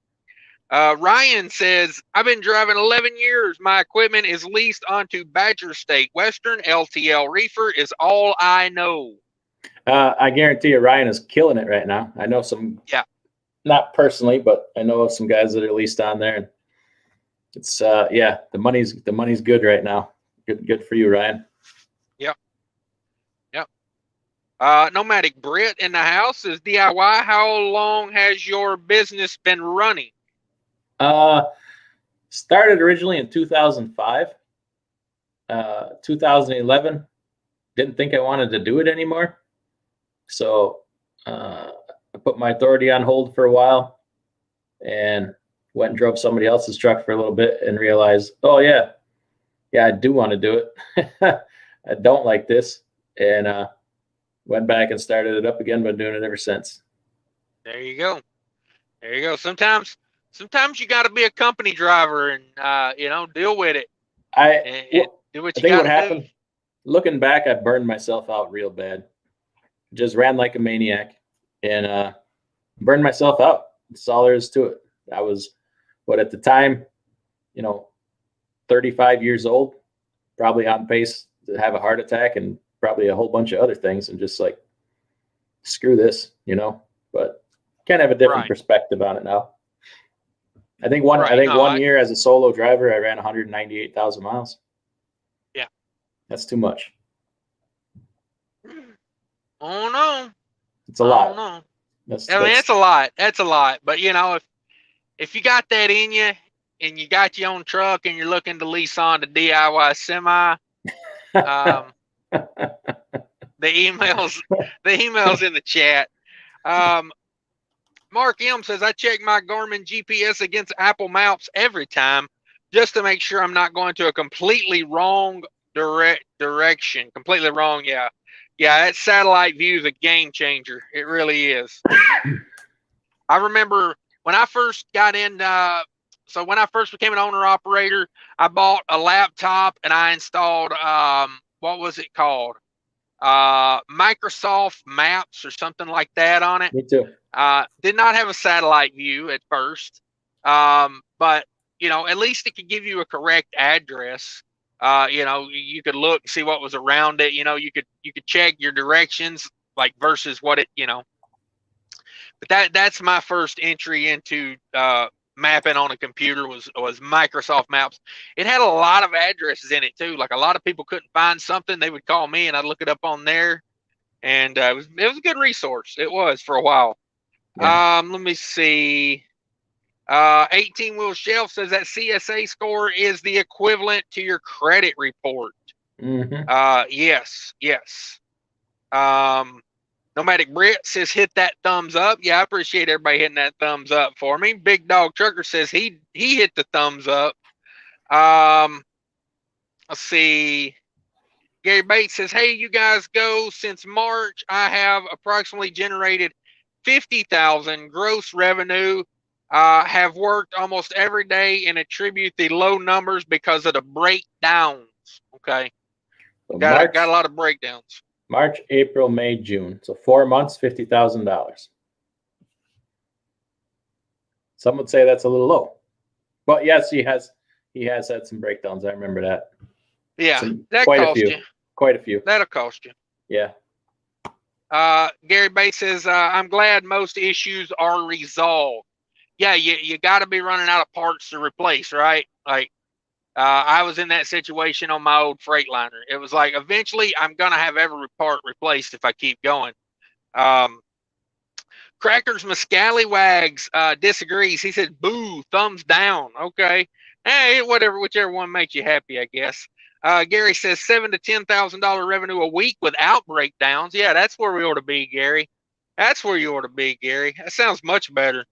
Ryan says, I've been driving 11 years. My equipment is leased onto Badger State. Western LTL Reefer is all I know. I guarantee you Ryan is killing it right now. I know some, not personally, but I know of some guys that are leased on there. And it's, the money's good right now. Good for you, Ryan. Yep. Nomadic Brit in the house is DIY. How long has your business been running? Started originally in 2005. 2011, didn't think I wanted to do it anymore. So I put my authority on hold for a while and went and drove somebody else's truck for a little bit and realized, oh yeah, I do want to do it. I don't like this. And went back and started it up again, been doing it ever since. There you go. Sometimes you got to be a company driver and deal with it. Do what you got to do. Looking back, I burned myself out real bad. Just ran like a maniac and burned myself out. That's all there is to it. I was, at the time, 35 years old, probably on pace to have a heart attack and probably a whole bunch of other things, and just like, screw this, but kind of have a different perspective on it now. I think one year as a solo driver, I ran 198,000 miles. Yeah. That's too much. Oh no. It's a lot. Oh no. That's a lot. That's a lot. But if you got that in you and you got your own truck and you're looking to lease on to DIY semi, the emails in the chat. Mark M says, I check my Garmin GPS against Apple Maps every time just to make sure I'm not going to a completely wrong direction. Completely wrong. Yeah. Yeah, that satellite view is a game changer. It really is. I remember when I first got in, so when I first became an owner operator, I bought a laptop and I installed, what was it called? Microsoft Maps or something like that on it. Me too. Did not have a satellite view at first, but you know, at least it could give you a correct address. You know, you could look and see what was around it. You know, you could check your directions, like versus what it, you know. But that's my first entry into mapping on a computer was Microsoft Maps. It had a lot of addresses in it too. Like a lot of people couldn't find something, they would call me and I'd look it up on there. And it was a good resource. It was for a while. Yeah. Let me see. 18 Wheel Shelf says that CSA score is the equivalent to your credit report. Mm-hmm. Yes. Nomadic Brit says hit that thumbs up. Yeah, I appreciate everybody hitting that thumbs up for me. Big Dog Trucker says he hit the thumbs up. Let's see. Gary Bates says, hey, you guys go. Since March, I have approximately generated 50,000 gross revenue. Have worked almost every day and attribute the low numbers because of the breakdowns. Okay. So got a lot of breakdowns. March, April, May, June. So 4 months, $50,000. Some would say that's a little low. But yes, he has had some breakdowns. I remember that. Yeah, that cost you. Quite a few. That'll cost you. Yeah. Gary Bates says, I'm glad most issues are resolved. Yeah, you got to be running out of parts to replace, right? Like, I was in that situation on my old Freightliner. It was like, eventually I'm going to have every part replaced if I keep going. Crackers Mascallywags disagrees. He said, boo, thumbs down. Okay. Hey, whichever one makes you happy, I guess. Gary says $7,000 to $10,000 revenue a week without breakdowns. Yeah, that's where we ought to be, Gary. That's where you ought to be, Gary. That sounds much better.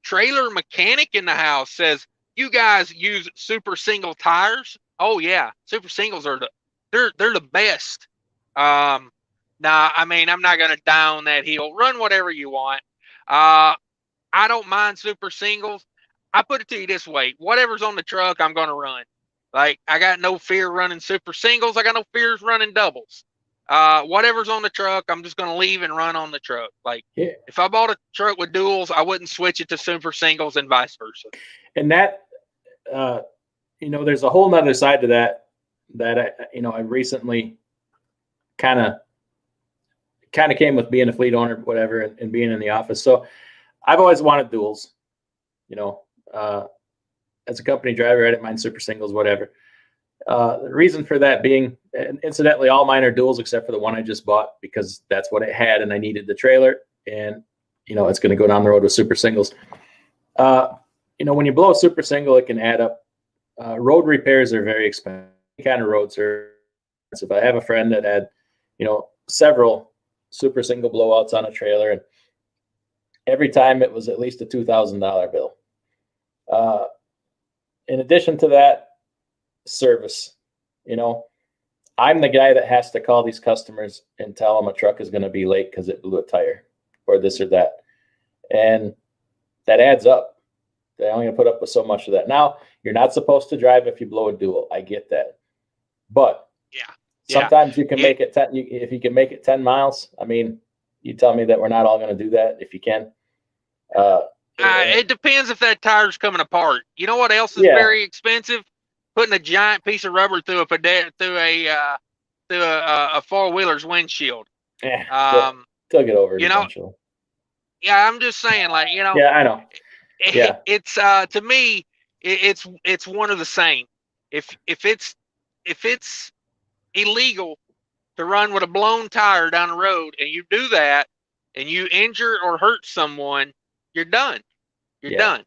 Trailer Mechanic in the house says, you guys use super single tires? Oh yeah, super singles are they're the best. Nah, I mean, I'm not gonna down that hill. Run whatever you want. I don't mind super singles. I put it to you this way: whatever's on the truck, I'm gonna run. Like, I got no fear running super singles. I got no fears running doubles. Whatever's on the truck, I'm just gonna leave and run on the truck. Like, yeah. If I bought a truck with duals, I wouldn't switch it to super singles and vice versa. And that, you know, there's a whole nother side to that I recently kind of came with being a fleet owner, whatever, and being in the office. So I've always wanted duals, you know, as a company driver, I didn't mind super singles, whatever. The reason for that being, and incidentally, all mine are duals except for the one I just bought because that's what it had and I needed the trailer, and, you know, it's going to go down the road with super singles. You know, when you blow a super single, it can add up. Road repairs are very expensive. Any kind of roads are expensive. I have a friend that had, you know, several super single blowouts on a trailer, and every time it was at least a $2,000 bill. In addition to that, service, you know, I'm the guy that has to call these customers and tell them a truck is going to be late because it blew a tire or this or that, and that adds up. They're only going to put up with so much of that. Now, you're not supposed to drive if you blow a dual. I get that, but sometimes you can make it 10. If you can make it 10 miles, I mean, you tell me that we're not all going to do that if you can. It depends if that tire's coming apart. You know what else is very expensive? Putting a giant piece of rubber through a four-wheeler's windshield. Yeah, they'll get over it eventually. Yeah, I'm just saying, like, you know. Yeah, I know. Yeah, it's to me, it's one of the same. If it's illegal to run with a blown tire down the road, and you do that, and you injure or hurt someone, you're done. You're done.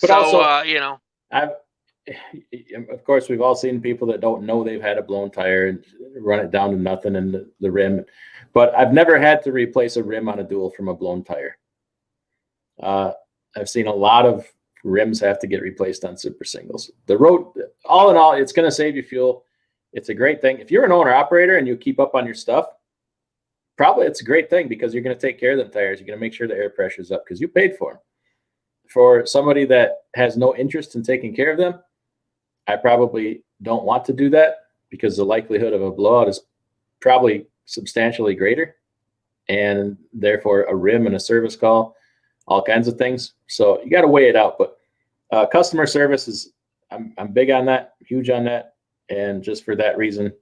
But so, also, you know, of course, we've all seen people that don't know they've had a blown tire and run it down to nothing in the rim. But I've never had to replace a rim on a dual from a blown tire. I've seen a lot of rims have to get replaced on super singles. The road, all in all, it's going to save you fuel. It's a great thing. If you're an owner operator and you keep up on your stuff, probably it's a great thing because you're going to take care of them tires. You're going to make sure the air pressure is up because you paid for them. For somebody that has no interest in taking care of them, I probably don't want to do that because the likelihood of a blowout is probably substantially greater, and therefore a rim and a service call, all kinds of things. So you got to weigh it out. But customer service is, I'm big on that, huge on that, and just for that reason,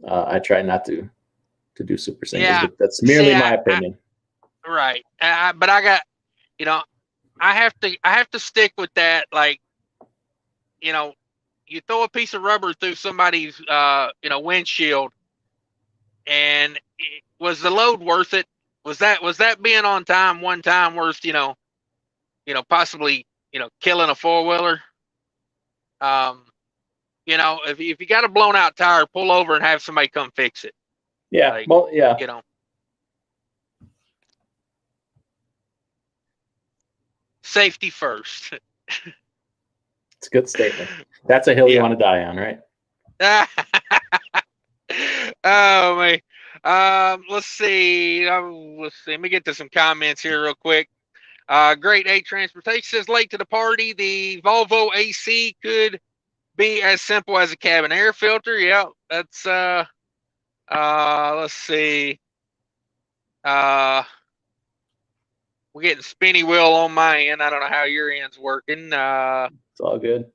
I try not to do super singles. Yeah. But that's merely my opinion. Right. But I got, I have to stick with that. Like, you throw a piece of rubber through somebody's, windshield, and was the load worth it? Was that being on time one time worth, possibly, killing a four-wheeler? If you got a blown out tire, pull over and have somebody come fix it. Yeah. Like, well, yeah. Safety first. It's a good statement. That's a hill you want to die on, right? Oh man. Let's see. Let me get to some comments here real quick. Great A Transportation says, late to the party. The Volvo AC could be as simple as a cabin air filter. Yeah, that's let's see. We're getting spinny wheel on my end. I don't know how your end's working. It's all good.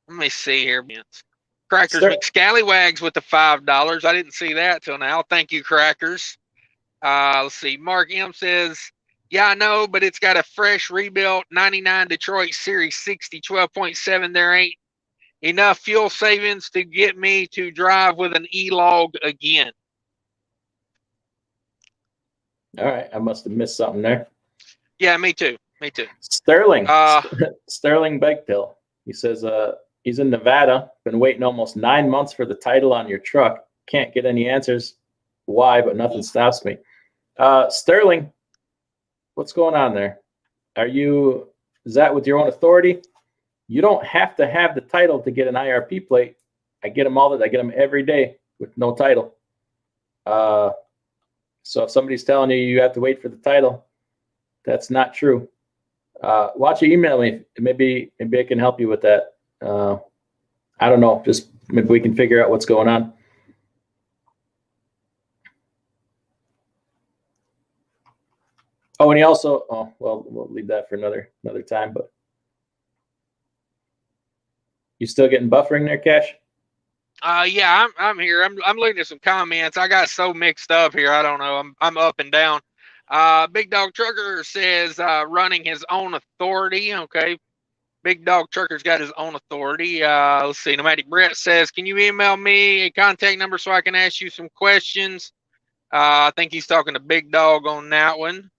Let me see here. Crackers McScallywags with the $5. I didn't see that till now. Thank you, Crackers. Let's see. Mark M says, yeah, I know, but it's got a fresh rebuilt 99 Detroit Series 60 12.7. There ain't enough fuel savings to get me to drive with an E-Log again. All right. I must have missed something there. Yeah, me too. Sterling. Sterling Begpill. He says he's in Nevada. Been waiting almost 9 months for the title on your truck. Can't get any answers why, but nothing stops me. Sterling, what's going on there? Is that with your own authority? You don't have to have the title to get an IRP plate. I get them every day with no title. So if somebody's telling you have to wait for the title, that's not true. Why don't you email me? Maybe I can help you with that. I don't know. Just maybe we can figure out what's going on. Oh, and he also, we'll leave that for another time, but you still getting buffering there, Cash? Yeah, I'm here. I'm looking at some comments. I got so mixed up here. I don't know. I'm up and down. Big Dog Trucker says running his own authority. Okay. Big Dog Trucker's got his own authority. Let's see. Nomadic Brett says, can you email me a contact number so I can ask you some questions? I think he's talking to Big Dog on that one.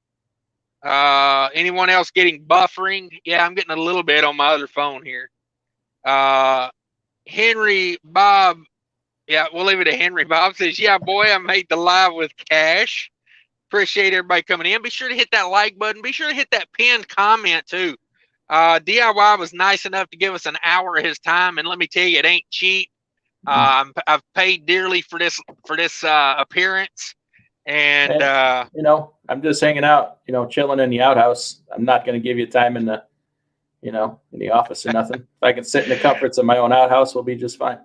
Anyone else getting buffering? Yeah, I'm getting a little bit on my other phone here. Henry Bob. Yeah, we'll leave it to Henry Bob. Says, yeah, boy, I made the live with Cash. Appreciate everybody coming in. Be sure to hit that like button. Be sure to hit that pinned comment too. DIY was nice enough to give us an hour of his time, and let me tell you, it ain't cheap. I've paid dearly for this appearance, and I'm just hanging out, chilling in the outhouse. I'm not going to give you time in the, in the office or nothing. If I can sit in the comforts of my own outhouse, we'll be just fine.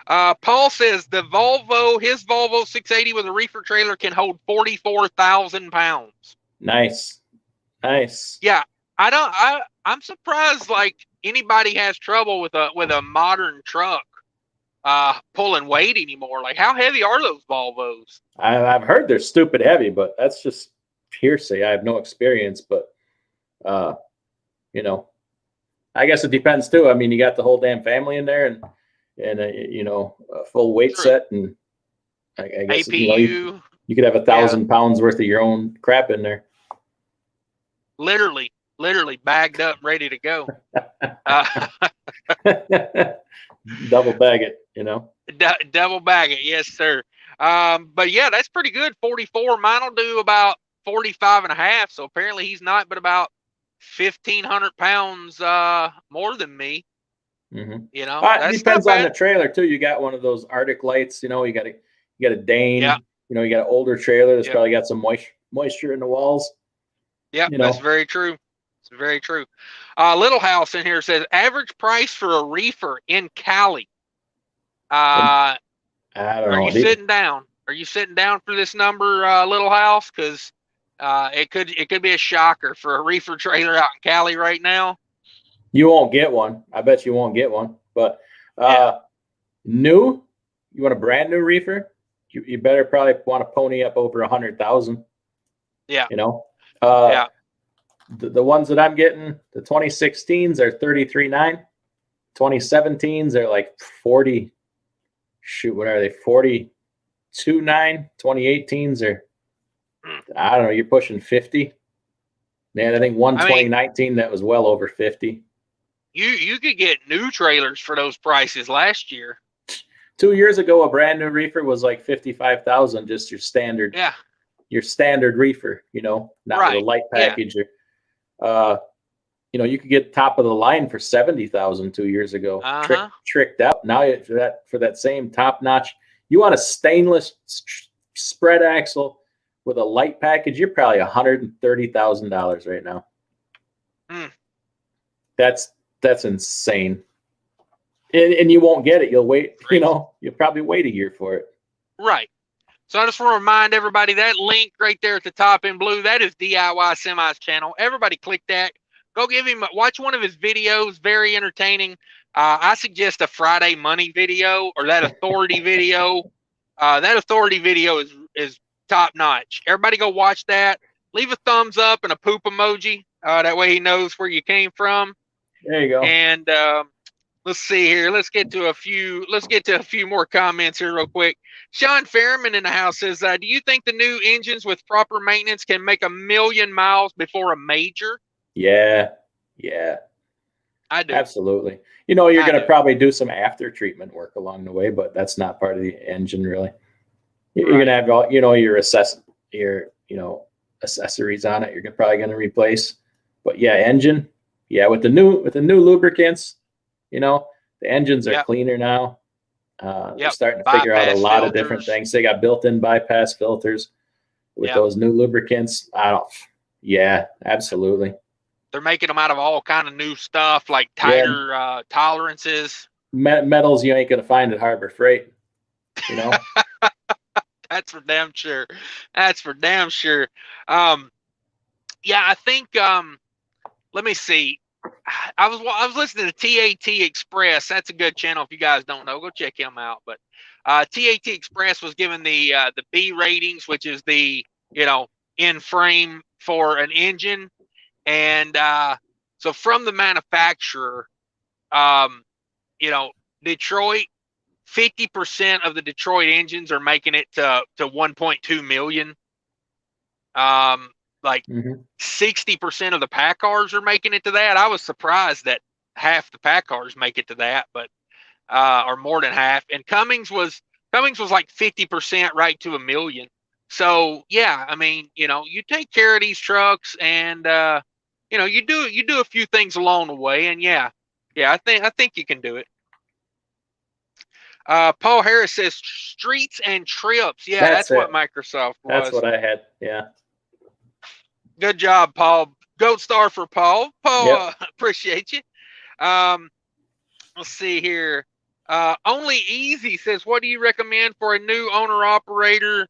Paul says his Volvo 680 with a reefer trailer can hold 44,000 pounds. Nice. Yeah, I'm surprised like anybody has trouble with a modern truck pulling weight anymore. Like, how heavy are those Volvos? I've heard they're stupid heavy, but that's just hearsay. I have no experience, but I guess it depends too. I mean, you got the whole damn family in there, and a full weight set, and I guess APU. You could have 1,000 pounds worth of your own crap in there. Literally bagged up, ready to go. Double bag it, Double bag it, yes, sir. But yeah, that's pretty good. 44. Mine will do about 45 and a half. So apparently he's not, but about 1,500 pounds more than me. Mm-hmm. You know, It that's depends not on the bad. trailer too. You got one of those Arctic lights, you got a Dane, Yeah. you got an older trailer that's Yep. probably got some moisture in the walls. Yep, that's very true. It's very true. Little House in here says average price for a reefer in Cali. I don't Are know. you sitting down? Are you sitting down for this number, Little House? Because it could be a shocker for a reefer trailer out in Cali right now. You won't get one. I bet you won't get one. But new, you want a brand new reefer? You better probably want to pony up over 100,000. Yeah. Yeah. The ones that I'm getting, the 2016s are 33.9. 2017s are like 40. Shoot, what are they? 42.9. 2018s are, I don't know. You're pushing 50. Man, I think 2019 that was well over 50. You could get new trailers for those prices last year. 2 years ago, a brand new reefer was like 55,000. Just your standard. Yeah. Your standard reefer. Not with a light package or. You could get top of the line for 70,000 2 years ago. Tricked out. Now for that same top notch, you want a stainless spread axle with a light package. You're probably $130,000 right now. That's insane. And you won't get it. You'll wait. You'll probably wait a year for it. Right. So I just want to remind everybody that link right there at the top in blue, that is DIY Semis channel. Everybody click that. Go watch one of his videos. Very entertaining. I suggest a Friday Money video or that authority video. That authority video is top notch. Everybody go watch that. Leave a thumbs up and a poop emoji. That way he knows where you came from. There you go. And let's see here. Let's get to a few more comments here real quick. Sean Fairman in the house says, do you think the new engines with proper maintenance can make 1 million miles before a major? Yeah. I do. Absolutely. You're going to probably do some after treatment work along the way, but that's not part of the engine really. You're going to have all, your accessories on it. You're probably going to replace, but engine. Yeah. With the new lubricants, the engines are cleaner now. They're starting to figure out a lot of different things. They got built-in bypass filters with those new lubricants. Yeah, absolutely. They're making them out of all kind of new stuff, like tighter tolerances. Metals you ain't going to find at Harbor Freight, That's for damn sure. I think, let me see. I was listening to TAT Express. That's a good channel. If you guys don't know, go check him out. But TAT Express was given the B ratings, which is the in frame for an engine, and so from the manufacturer, Detroit, 50% of the Detroit engines are making it to 1.2 million. 60% of the pack cars are making it to that. I was surprised that half the pack cars make it to that, but or more than half. And Cummins was like 50% right to 1 million. So yeah, I mean, you take care of these trucks, and you do a few things along the way, and I think you can do it. Paul Harris says streets and trips. Yeah, that's what Microsoft was. That's what I had. Yeah. Good job, Paul. Goat star for Paul. Paul, appreciate you. Let's see here. Only Easy says, what do you recommend for a new owner operator?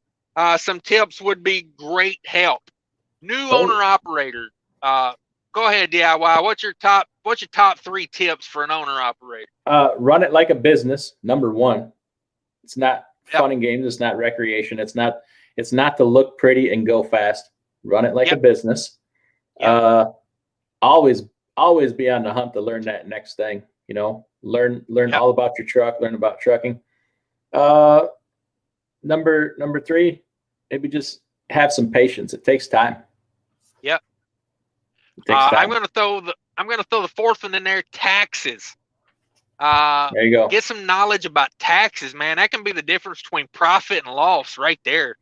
Some tips would be great help. New owner operator. Go ahead, DIY. What's your top 3 tips for an owner operator? Run it like a business. Number one. It's not fun and games. It's not recreation. It's not to look pretty and go fast. Run it like a business. Always be on the hunt to learn that next thing. Learn all about your truck. Learn about trucking. Number 3, maybe just have some patience. It takes time. Yep. I'm gonna throw the 4th one in there. Taxes. There you go. Get some knowledge about taxes, man. That can be the difference between profit and loss right there.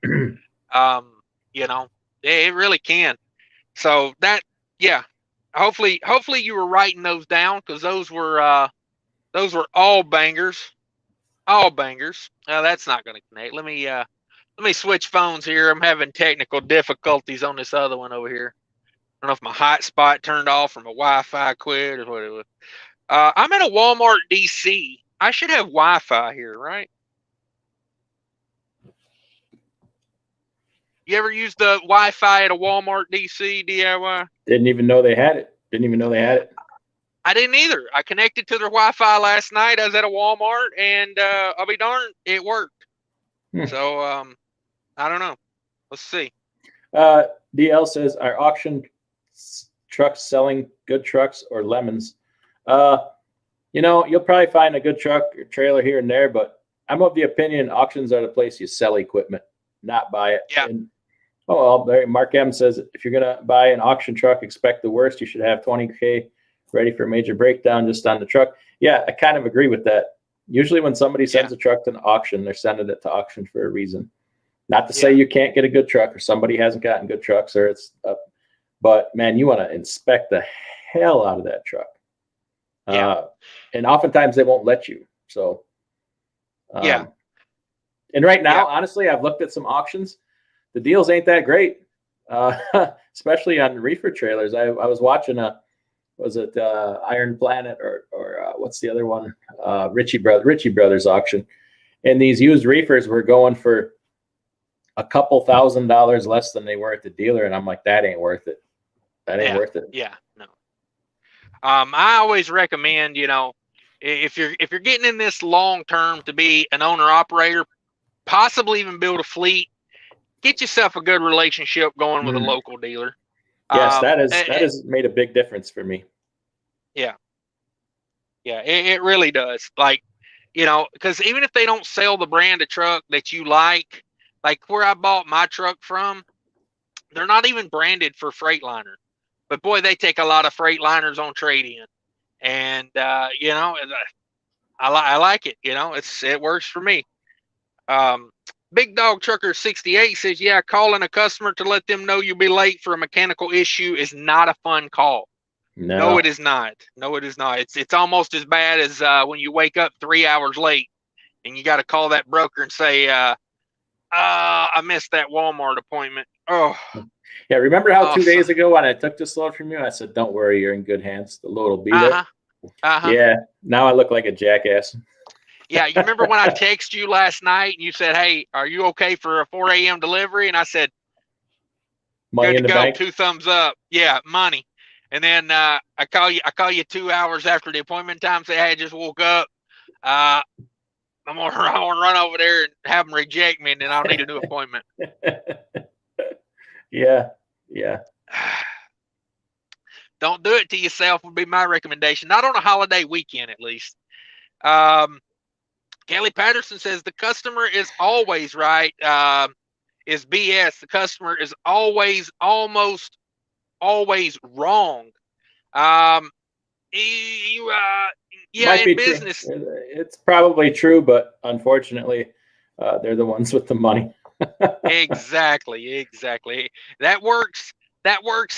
It really can. So that, hopefully you were writing those down, because those were all bangers. All bangers. That's not going to connect. Let me switch phones here. I'm having technical difficulties on this other one over here. I don't know if my hotspot turned off or my Wi-Fi quit or what it was. I'm in a Walmart DC. I should have Wi-Fi here, right? You ever use the Wi-Fi at a Walmart DC DIY? Didn't even know they had it. I didn't either. I connected to their Wi-Fi last night. I was at a Walmart, and I'll be darned, it worked. So I don't know. Let's see. DL says, are auction trucks selling good trucks or lemons? You'll probably find a good truck or trailer here and there, but I'm of the opinion auctions are the place you sell equipment, not buy it. Yeah. And, Mark M says, if you're going to buy an auction truck, expect the worst. You should have $20K ready for a major breakdown just on the truck. Yeah, I kind of agree with that. Usually when somebody sends a truck to an auction, they're sending it to auction for a reason. Not to say you can't get a good truck or somebody hasn't gotten good trucks or it's up, but man, you want to inspect the hell out of that truck. And oftentimes they won't let you. So, and right now, honestly, I've looked at some auctions. The deals ain't that great, especially on reefer trailers. I was watching Iron Planet or what's the other one? Ritchie Brothers auction. And these used reefers were going for a couple $1,000s less than they were at the dealer. And I'm like, that ain't worth it. That ain't worth it. Yeah, no. I always recommend, if you're getting in this long term to be an owner operator, possibly even build a fleet, get yourself a good relationship going with a local dealer. Yes, that has made a big difference for me. Yeah. Yeah, it really does. Like, because even if they don't sell the brand of truck that you like where I bought my truck from, they're not even branded for Freightliner. But boy, they take a lot of Freightliners on trade-in. And, I like it. It works for me. Big Dog Trucker 68 says, calling a customer to let them know you'll be late for a mechanical issue is not a fun call. No, it is not. No, it is not. It's almost as bad as when you wake up 3 hours late and you got to call that broker and say, I missed that Walmart appointment. Oh. Yeah, remember how 2 days ago when I took this load from you, I said, don't worry, you're in good hands. The load will be there. Yeah, now I look like a jackass. Yeah, you remember when I texted you last night and you said, hey, are you okay for a 4 a.m. delivery? And I said, money in the bank. 2 thumbs up. Yeah, money. And then I call you 2 hours after the appointment time, say, hey, I just woke up. I'm gonna run over there and have them reject me, and then I'll need a new appointment. Yeah. Don't do it to yourself would be my recommendation. Not on a holiday weekend, at least. Kelly Patterson says the customer is always right. Is BS. The customer is almost always wrong. In business, it's probably true, but unfortunately, they're the ones with the money. Exactly. That works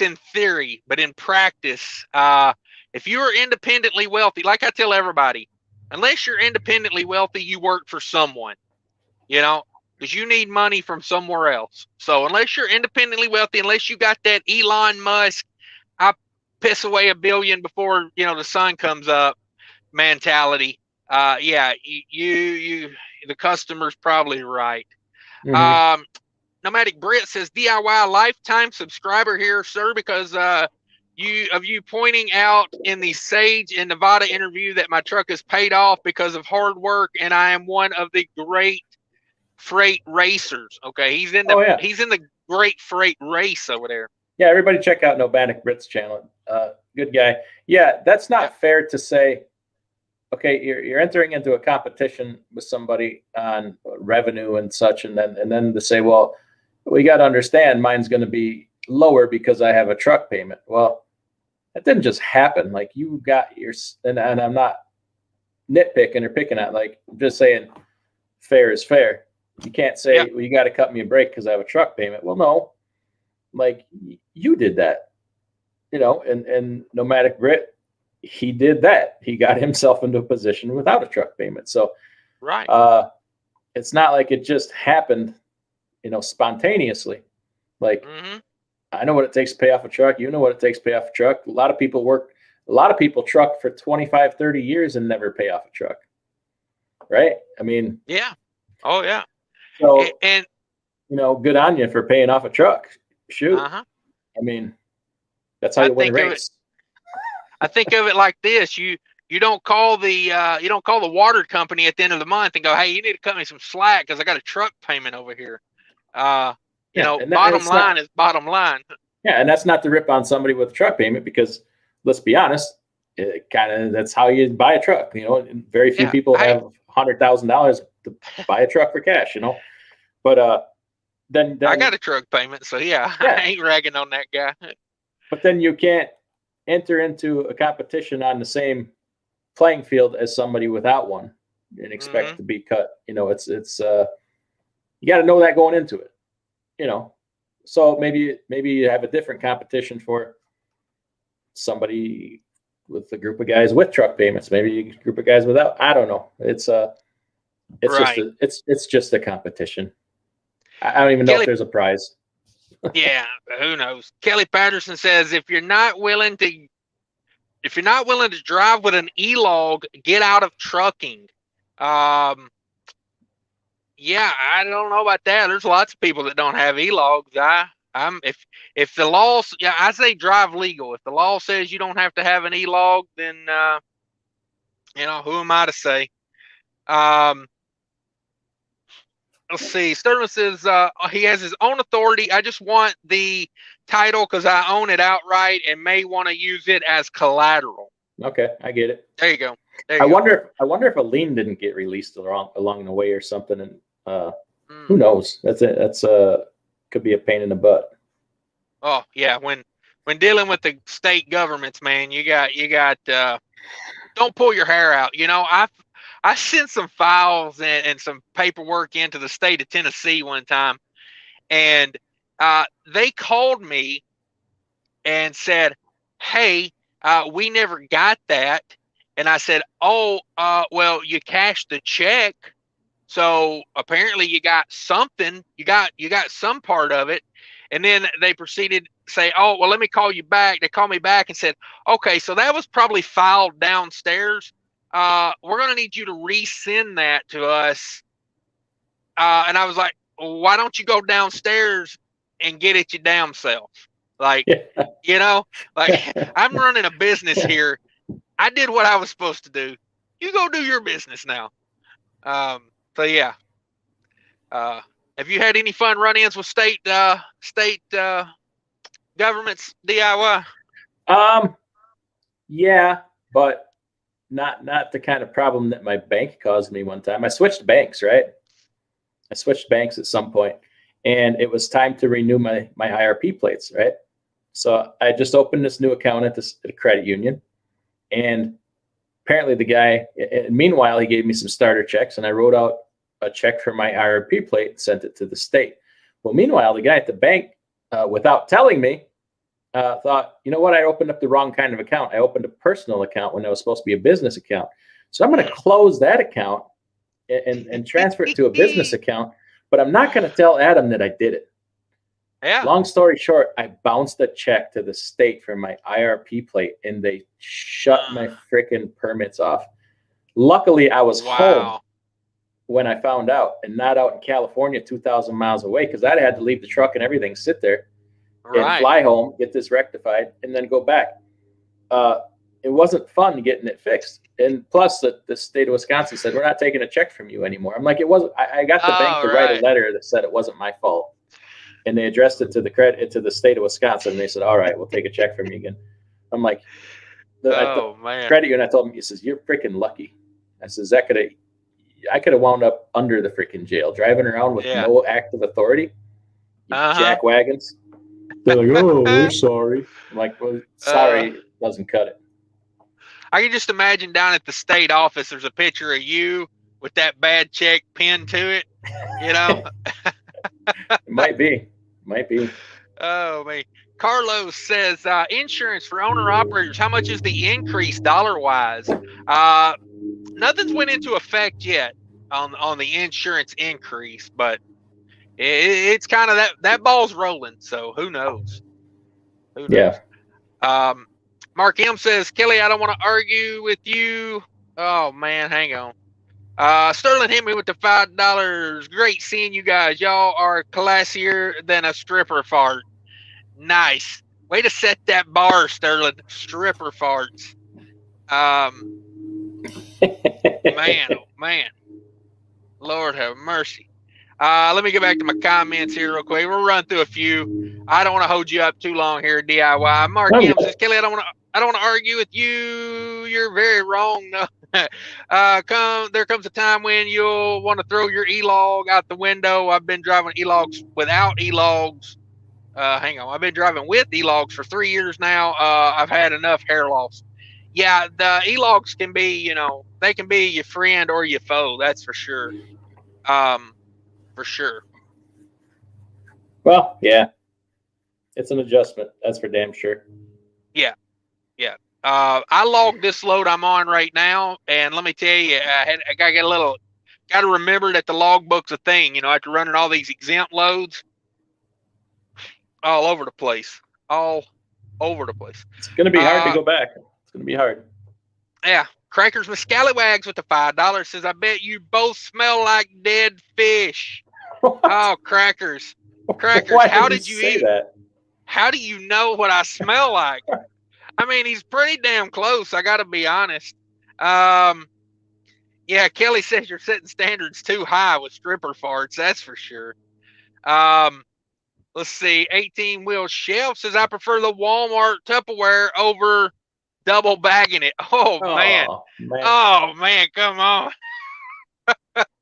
in theory, but in practice, if you are independently wealthy, like I tell everybody, unless you're independently wealthy, you work for someone, because you need money from somewhere else. So unless you're independently wealthy, unless you got that Elon Musk, I piss away $1 billion before the sun comes up mentality, you the customer's probably right. Nomadic Brit says DIY lifetime subscriber here, sir, because you pointing out in the Sage in Nevada interview that my truck is paid off because of hard work, and I am one of the great freight racers. Okay, he's in the great freight race over there. Yeah, everybody check out Nomadic Brit's channel. Good guy. Yeah, that's not fair to say. Okay, you're entering into a competition with somebody on revenue and such, and then to say, well, you got to understand, mine's going to be lower because I have a truck payment. Well, that didn't just happen. Like you got your, and I'm not nitpicking or picking at. Like I'm just saying, fair is fair. You can't say, well, you got to cut me a break because I have a truck payment. Well, no, like you did that. and Nomadic Brit, he did that. He got himself into a position without a truck payment. So, right. It's not like it just happened, spontaneously. Like, I know what it takes to pay off a truck. You know what it takes to pay off a truck. A lot of people truck for 25, 30 years and never pay off a truck. Right? I mean, yeah. Oh, yeah. So, and good on you for paying off a truck. Shoot. I mean, that's how you win a race. I think of it like this. You don't call the water company at the end of the month and go, hey, you need to cut me some slack because I got a truck payment over here. Bottom line is bottom line. Yeah, and that's not to rip on somebody with a truck payment, because let's be honest, that's how you buy a truck. Very few people have $100,000 to buy a truck for cash. But then I got a truck payment, so yeah. I ain't ragging on that guy. But then you can't enter into a competition on the same playing field as somebody without one and expect to be cut. It's you got to know that going into it. So maybe you have a different competition for somebody with a group of guys with truck payments, maybe a group of guys without. I don't know. It's just a competition. I don't even know if there's a prize. Yeah, who knows? Kelly Patterson says, if you're not willing to drive with an e-log, get out of trucking. Yeah, I don't know about that. There's lots of people that don't have e-logs. If the law, I say drive legal. If the law says you don't have to have an e-log, then who am I to say? Let's see. Sterling says he has his own authority. I just want the title because I own it outright and may want to use it as collateral. Okay, I get it. There you go. I wonder if a lien didn't get released along the way or something, and who knows? That's could be a pain in the butt. Oh yeah, when dealing with the state governments, man, you got don't pull your hair out. I sent some files and some paperwork into the state of Tennessee one time, and they called me and said, "Hey, we never got that." And I said, "Oh, well, you cashed the check, so apparently you got something. You got some part of it." And then they proceeded to say, "Oh, well, let me call you back." They called me back and said, "Okay, so that was probably filed downstairs. We're going to need you to resend that to us." And I was like, well, "Why don't you go downstairs and get it your damn self?" Like, I'm running a business here. I did what I was supposed to do. You go do your business now. So yeah. Have you had any fun run-ins with state governments DIY? Yeah, but not the kind of problem that my bank caused me one time. I switched banks, right? I switched banks at some point, and it was time to renew my IRP plates, right? So I just opened this new account at a credit union, and apparently the guy, meanwhile, he gave me some starter checks, and I wrote out a check for my IRP plate and sent it to the state. Well, meanwhile, the guy at the bank, without telling me, thought, you know what? I opened up the wrong kind of account. I opened a personal account when it was supposed to be a business account. So I'm going to close that account and transfer it to a business account, but I'm not going to tell Adam that I did it. Yeah. Long story short, I bounced a check to the state for my IRP plate, and they shut my freaking permits off. Luckily, I was home when I found out, and not out in California, 2,000 miles away, because I'd had to leave the truck and everything, sit there, and fly home, get this rectified, and then go back. It wasn't fun getting it fixed. And plus, the state of Wisconsin said, we're not taking a check from you anymore. I'm like, it wasn't. I got the bank to write a letter that said it wasn't my fault. And they addressed it to the state of Wisconsin. And they said, all right, we'll take a check from you again. I'm like, man. Credit union, I told him, he says, you're freaking lucky. I says, I could have wound up under the freaking jail, driving around with no active authority. Jack wagons. They're like, oh, we're sorry. I'm like, well, sorry doesn't cut it. I can just imagine down at the state office, there's a picture of you with that bad check pinned to it, It might be. Oh, man. Carlos says, insurance for owner operators. How much is the increase dollar wise? Nothing's went into effect yet on the insurance increase, but it's kind of that ball's rolling. So who knows? Who knows? Yeah. Mark M says, Kelly, I don't want to argue with you. Oh man, hang on. Sterling hit me with the $5. Great seeing you guys. Y'all are classier than a stripper fart. Nice. Way to set that bar, Sterling. Stripper farts. Man, oh man. Lord have mercy. Let me get back to my comments here real quick. We'll run through a few. I don't want to hold you up too long here, DIY. Mark M says, Kelly, I don't want to argue with you. You're very wrong. No. There comes a time when you'll want to throw your E-log out the window. I've been driving E-logs without E-logs. Hang on. I've been driving with E-logs for 3 years now. I've had enough hair loss. Yeah, the E-logs can be, they can be your friend or your foe. That's for sure. For sure. Well, yeah. It's an adjustment. That's for damn sure. Yeah. Yeah. I logged this load I'm on right now, and let me tell you, I got to remember that the logbook's a thing. After running all these exempt loads, all over the place. All over the place. It's going to be hard to go back. It's going to be hard. Yeah. Crackers with Scallywags with the $5 says, I bet you both smell like dead fish. What? Oh, Crackers. Why how did you say that? How do you know what I smell like? I mean, he's pretty damn close. I got to be honest. Yeah, Kelly says you're setting standards too high with stripper farts. That's for sure. Let's see. 18-wheel shelf says I prefer the Walmart Tupperware over double bagging it. Oh man. Oh man, come on.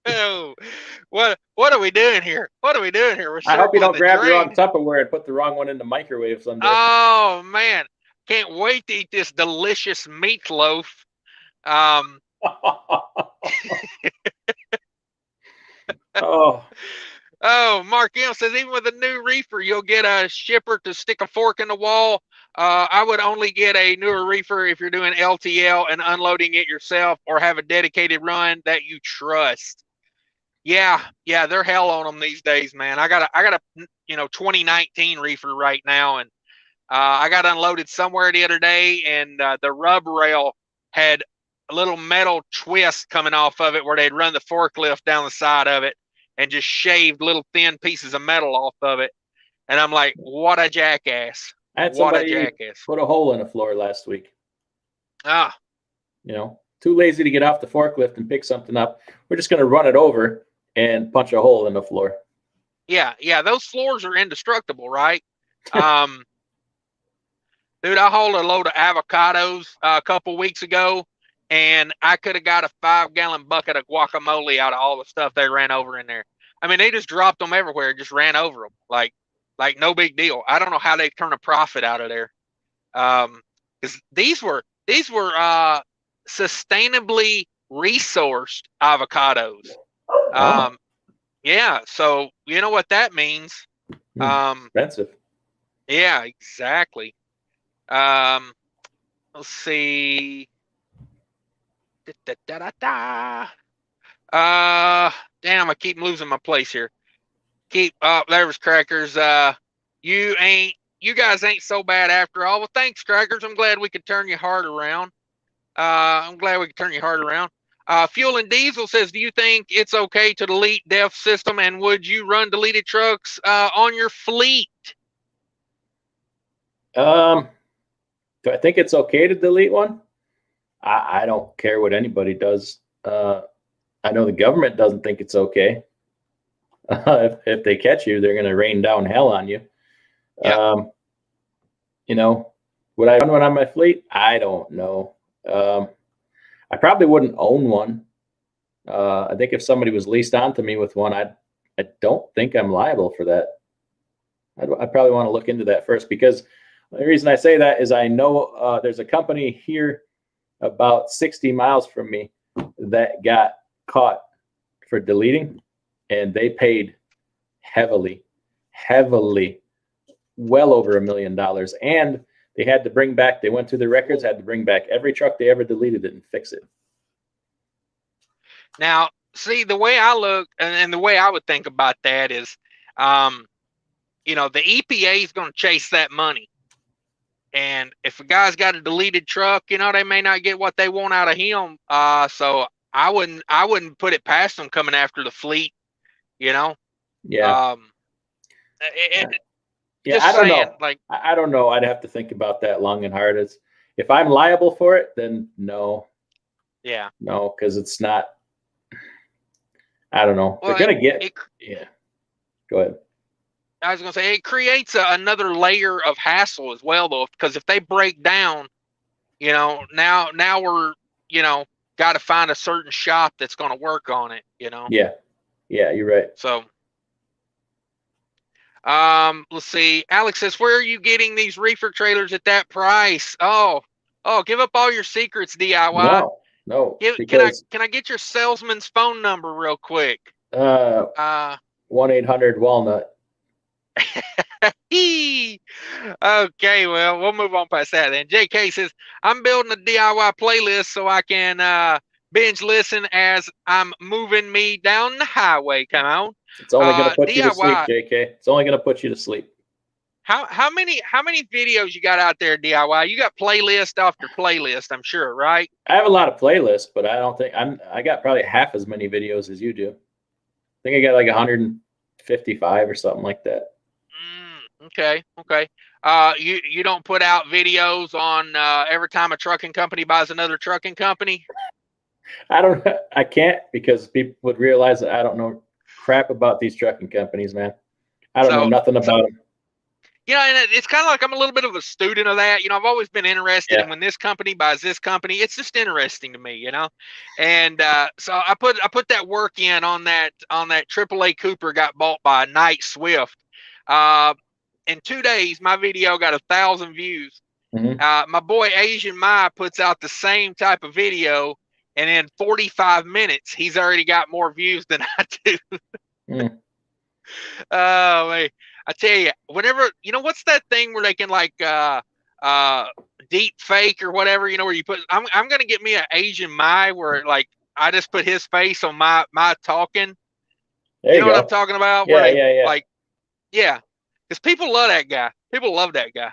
Oh, what are we doing here? What are we doing here? I hope you don't grab your own Tupperware and put the wrong one in the microwave someday. Oh man, can't wait to eat this delicious meatloaf. Oh, Mark M says even with a new reefer, you'll get a shipper to stick a fork in the wall. I would only get a newer reefer if you're doing LTL and unloading it yourself, or have a dedicated run that you trust. Yeah, they're hell on them these days, man. I got a 2019 reefer right now, and I got unloaded somewhere the other day, and the rub rail had a little metal twist coming off of it where they'd run the forklift down the side of it and just shaved little thin pieces of metal off of it. And I'm like, what a jackass. I had somebody put a hole in the floor last week. Too lazy to get off the forklift and pick something up. We're just going to run it over and punch a hole in the floor. Yeah, those floors are indestructible, right? Dude, I hauled a load of avocados a couple weeks ago, and I could have got a 5-gallon bucket of guacamole out of all the stuff they ran over in there. I mean, they just dropped them everywhere, just ran over them like no big deal. I don't know how they turn a profit out of there, because these were sustainably resourced avocados. Yeah, so you know what that means. Expensive. Yeah, exactly. Let's see. Damn, I keep losing my place here. There was Crackers. You guys ain't so bad after all. Well, thanks, Crackers. I'm glad we could turn your heart around. Fuel and Diesel says, do you think it's okay to delete DEF system, and would you run deleted trucks on your fleet? Do I think it's okay to delete one? I don't care what anybody does. I know the government doesn't think it's okay. If they catch you, they're going to rain down hell on you. Yep. Would I run one on my fleet? I don't know. I probably wouldn't own one. I think if somebody was leased onto me with one, I don't think I'm liable for that. I probably want to look into that first, because the reason I say that is I know there's a company here about 60 miles from me that got caught for deleting, and they paid heavily well over $1 million. And they had to bring back, they went through the records, had to bring back every truck they ever deleted it and fix it. Now, see, the way I look and the way I would think about that is, you know, the EPA is going to chase that money. And if a guy's got a deleted truck, you know, they may not get what they want out of him. So I wouldn't put it past them coming after the fleet, you know? Yeah. Yeah, just I don't saying, know. like, I don't know. I'd have to think about that long and hard. It's, if I'm liable for it, then no. Yeah. No, because it's not. I don't know. Well, They're gonna get. Yeah. Go ahead. I was gonna say it creates another layer of hassle as well, though, because if they break down, you know, now we're, you know, got to find a certain shop that's going to work on it, you know. Yeah. Yeah, you're right. So, let's see. Alex says, "Where are you getting these reefer trailers at that price?" Oh, give up all your secrets, DIY. No. Can I get your salesman's phone number real quick? 1-800-WALNUT. Okay, well, we'll move on past that then. JK says, I'm building a DIY playlist so I can binge listen as I'm moving me down the highway. Come on. It's only going to put you to sleep, JK. It's only going to put you to sleep. How many videos you got out there, DIY? You got playlist after playlist, I'm sure, right? I have a lot of playlists, but I don't think I got probably half as many videos as you do. I think I got like 155 or something like that. Okay. You don't put out videos on every time a trucking company buys another trucking company? I can't, because people would realize that I don't know crap about these trucking companies, man. I don't know nothing about them. You know, and it's kind of like I'm a little bit of a student of that. You know, I've always been interested in when this company buys this company. It's just interesting to me, you know. And so I put that work in on that AAA Cooper got bought by Knight Swift. In 2 days, my video got 1,000 views. My boy Asian Mai puts out the same type of video, and in 45 minutes, he's already got more views than I do. Oh, man. I tell you, whenever, you know, what's that thing where they can like deep fake or whatever, you know, where you put, I'm going to get me an Asian Mai where like I just put his face on my talking. You know what I'm talking about? Yeah, where yeah. Like, yeah. Because people love that guy. People love that guy.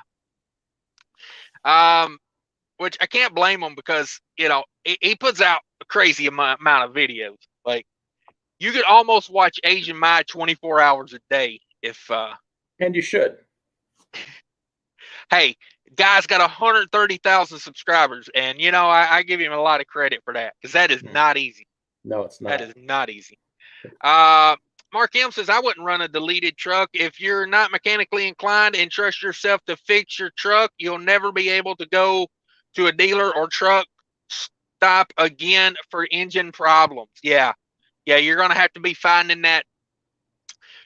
Which I can't blame him, because, you know, he puts out a crazy amount of videos. Like, you could almost watch Asian Mai 24 hours a day if and you should. Hey, guy's got 130,000 subscribers, and you know, I give him a lot of credit for that, because that is not easy. No, it's not. That is not easy. Mark M says, I wouldn't run a deleted truck. If you're not mechanically inclined and trust yourself to fix your truck, you'll never be able to go to a dealer or truck stop again for engine problems. Yeah, you're going to have to be finding that.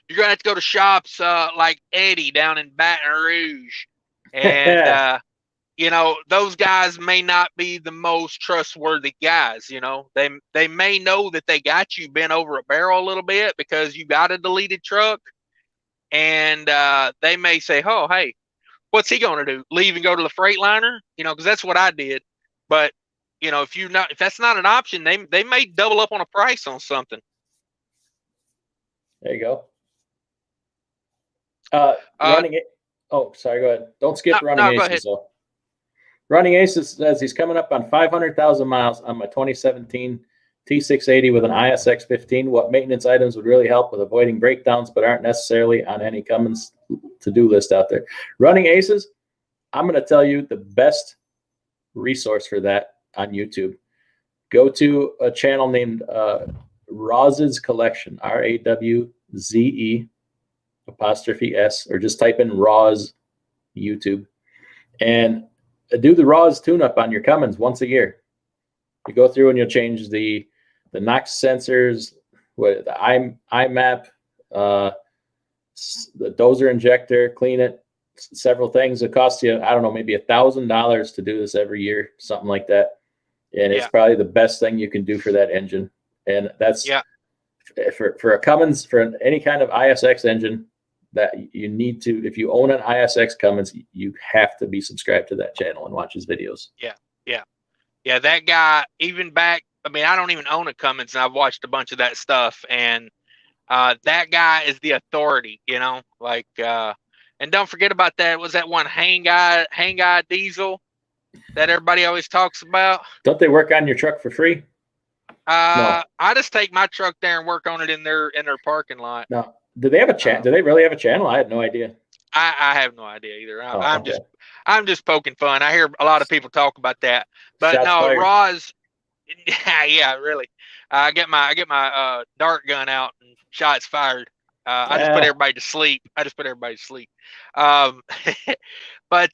You're going to have to go to shops like Eddie down in Baton Rouge. And, you know, those guys may not be the most trustworthy guys. You know, they may know that they got you bent over a barrel a little bit because you got a deleted truck. And they may say, oh, hey, what's he going to do? Leave and go to the Freightliner? You know, because that's what I did. But, you know, if that's not an option, they may double up on a price on something. There you go. Running it. Oh, sorry. Go ahead. Don't skip Running Aces. So, Running Aces says he's coming up on 500,000 miles on my 2017 T680 with an ISX 15. What maintenance items would really help with avoiding breakdowns but aren't necessarily on any Cummins to-do list out there? Running Aces, I'm going to tell you the best resource for that on YouTube. Go to a channel named Rawz's Collection, RAWZE', or just type in Rawz YouTube and do the Rawz tune-up on your Cummins once a year. You go through and you'll change the NOx sensors, the IMAP, the dozer injector, clean it, several things. It costs you, I don't know, maybe $1,000 to do this every year, something like that. And it's probably the best thing you can do for that engine. And that's for a Cummins, for any kind of ISX engine, that you need to, if you own an ISX Cummins, you have to be subscribed to that channel and watch his videos. Yeah. That guy, even back, I mean, I don't even own a Cummins, and I've watched a bunch of that stuff, and that guy is the authority, like, and don't forget about that. Was that one hang guy diesel that everybody always talks about? Don't they work on your truck for free? No. I just take my truck there and work on it in their parking lot. No. Do they have a channel? Do they really have a channel? I had no idea. I have no idea either. I'm just poking fun. I hear a lot of people talk about that, but Shots no, fired. Roz. Yeah, really. I get my dart gun out and shots fired. I just put everybody to sleep. But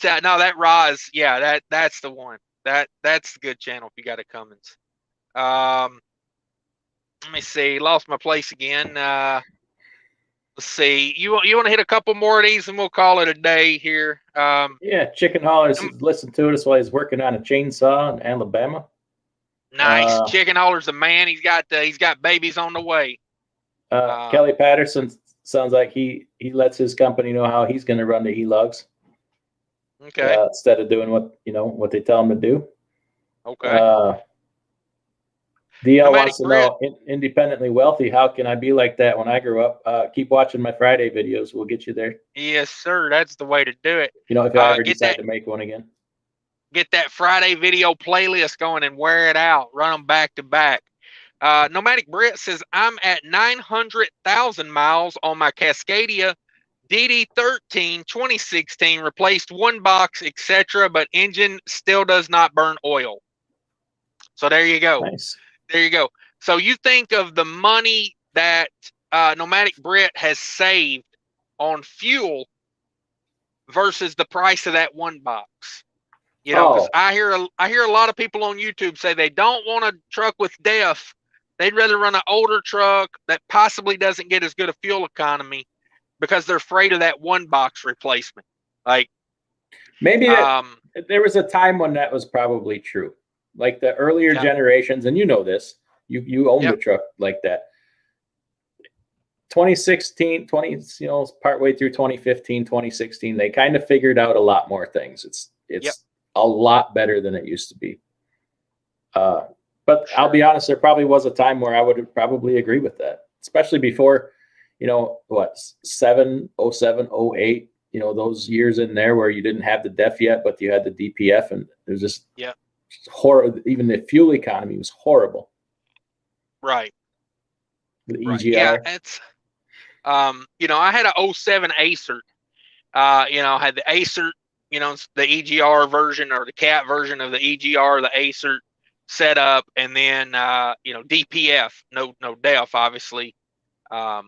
no, that Roz, yeah, that's the one. That's a good channel if you got a Cummins. Let me see. Lost my place again. Let's see. You want to hit a couple more of these and we'll call it a day here. Yeah, Chicken Hauler's listened to us while he's working on a chainsaw in Alabama. Nice. Chicken Hauler's the man. He's got babies on the way. Kelly Patterson sounds like he lets his company know how he's going to run the e-logs. Okay. Instead of doing what they tell him to do. Okay. DL wants to know, independently wealthy, how can I be like that when I grew up? Keep watching my Friday videos. We'll get you there. Yes, sir. That's the way to do it. If I ever decide to make one again. Get that Friday video playlist going and wear it out. Run them back to back. Nomadic Brit says, I'm at 900,000 miles on my Cascadia DD13 2016, replaced one box, etc., but engine still does not burn oil. So there you go. Nice. There you go. So you think of the money that Nomadic Brit has saved on fuel versus the price of that one box. Because I hear a lot of people on YouTube say they don't want a truck with DEF. They'd rather run an older truck that possibly doesn't get as good a fuel economy because they're afraid of that one box replacement. Like maybe there was a time when that was probably true. Like the earlier generations, and this, you owned a truck like that. 2016, partway through 2015, 2016, they kind of figured out a lot more things. It's a lot better than it used to be. But I'll be honest, there probably was a time where I would probably agree with that, especially before, 07, 08, those years in there where you didn't have the DEF yet, but you had the DPF, and it was just horrible. Even the fuel economy was horrible. Right. The EGR. Yeah, it's I had a 07 Acer. I had the Acer, the EGR version or the CAT version of the EGR, the Acer set up, and then DPF, no DEF, obviously. Or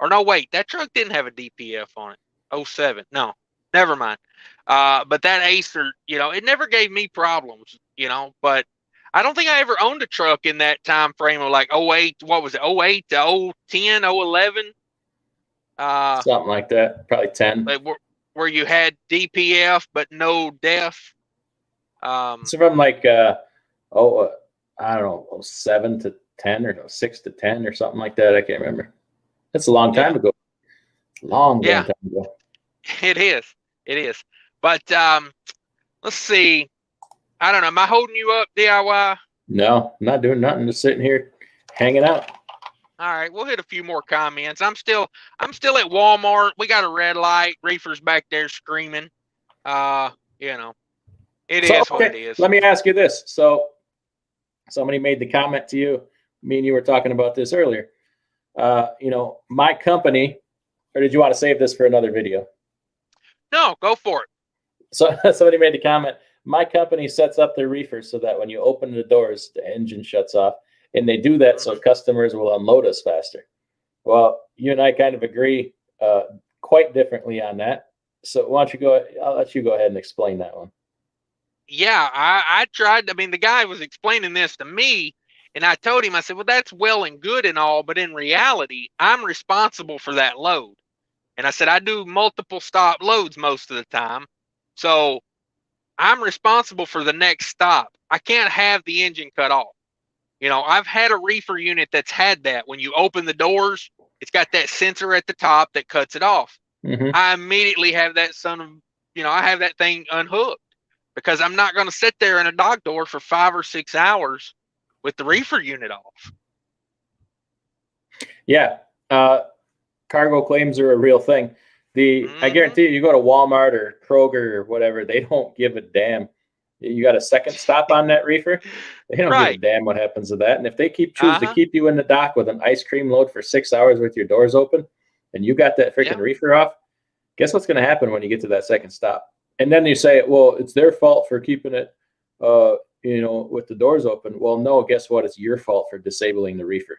no, wait, that truck didn't have a DPF on it. 07. No, never mind. But that Acer, it never gave me problems, but I don't think I ever owned a truck in that time frame of like 08, what was it, 08 to 010, 011? Something like that, probably 10. Like where you had DPF but no DEF. So from like, I don't know, 7 to 10 or 6 to 10 or something like that. I can't remember. That's a long time ago. Long time ago. It is. But let's see. I don't know. Am I holding you up, DIY? No, I'm not doing nothing. Just sitting here hanging out. All right, we'll hit a few more comments. I'm still at Walmart. We got a red light. Reefer's back there screaming. It is what it is. Let me ask you this. So somebody made the comment to you. Me and you were talking about this earlier. My company, or did you want to save this for another video? No, go for it. So somebody made the comment. My company sets up their reefer so that when you open the doors, the engine shuts off. And they do that so customers will unload us faster. Well, you and I kind of agree quite differently on that. So why don't you go? I'll let you go ahead and explain that one. Yeah, I tried. I mean, the guy was explaining this to me, and I told him, I said, well, that's well and good and all, but in reality, I'm responsible for that load. And I said, I do multiple stop loads most of the time. So I'm responsible for the next stop. I can't have the engine cut off. I've had a reefer unit that's had that. When you open the doors, it's got that sensor at the top that cuts it off. Mm-hmm. I immediately have that I have that thing unhooked because I'm not going to sit there in a dock door for 5 or 6 hours with the reefer unit off. Yeah. Cargo claims are a real thing. I guarantee you go to Walmart or Kroger or whatever, they don't give a damn. You got a second stop on that reefer, they don't give a damn what happens to that. And if they choose to keep you in the dock with an ice cream load for 6 hours with your doors open, and you got that freaking reefer off, guess what's going to happen when you get to that second stop? And then you say, well, it's their fault for keeping it, with the doors open. Well, no, guess what? It's your fault for disabling the reefer.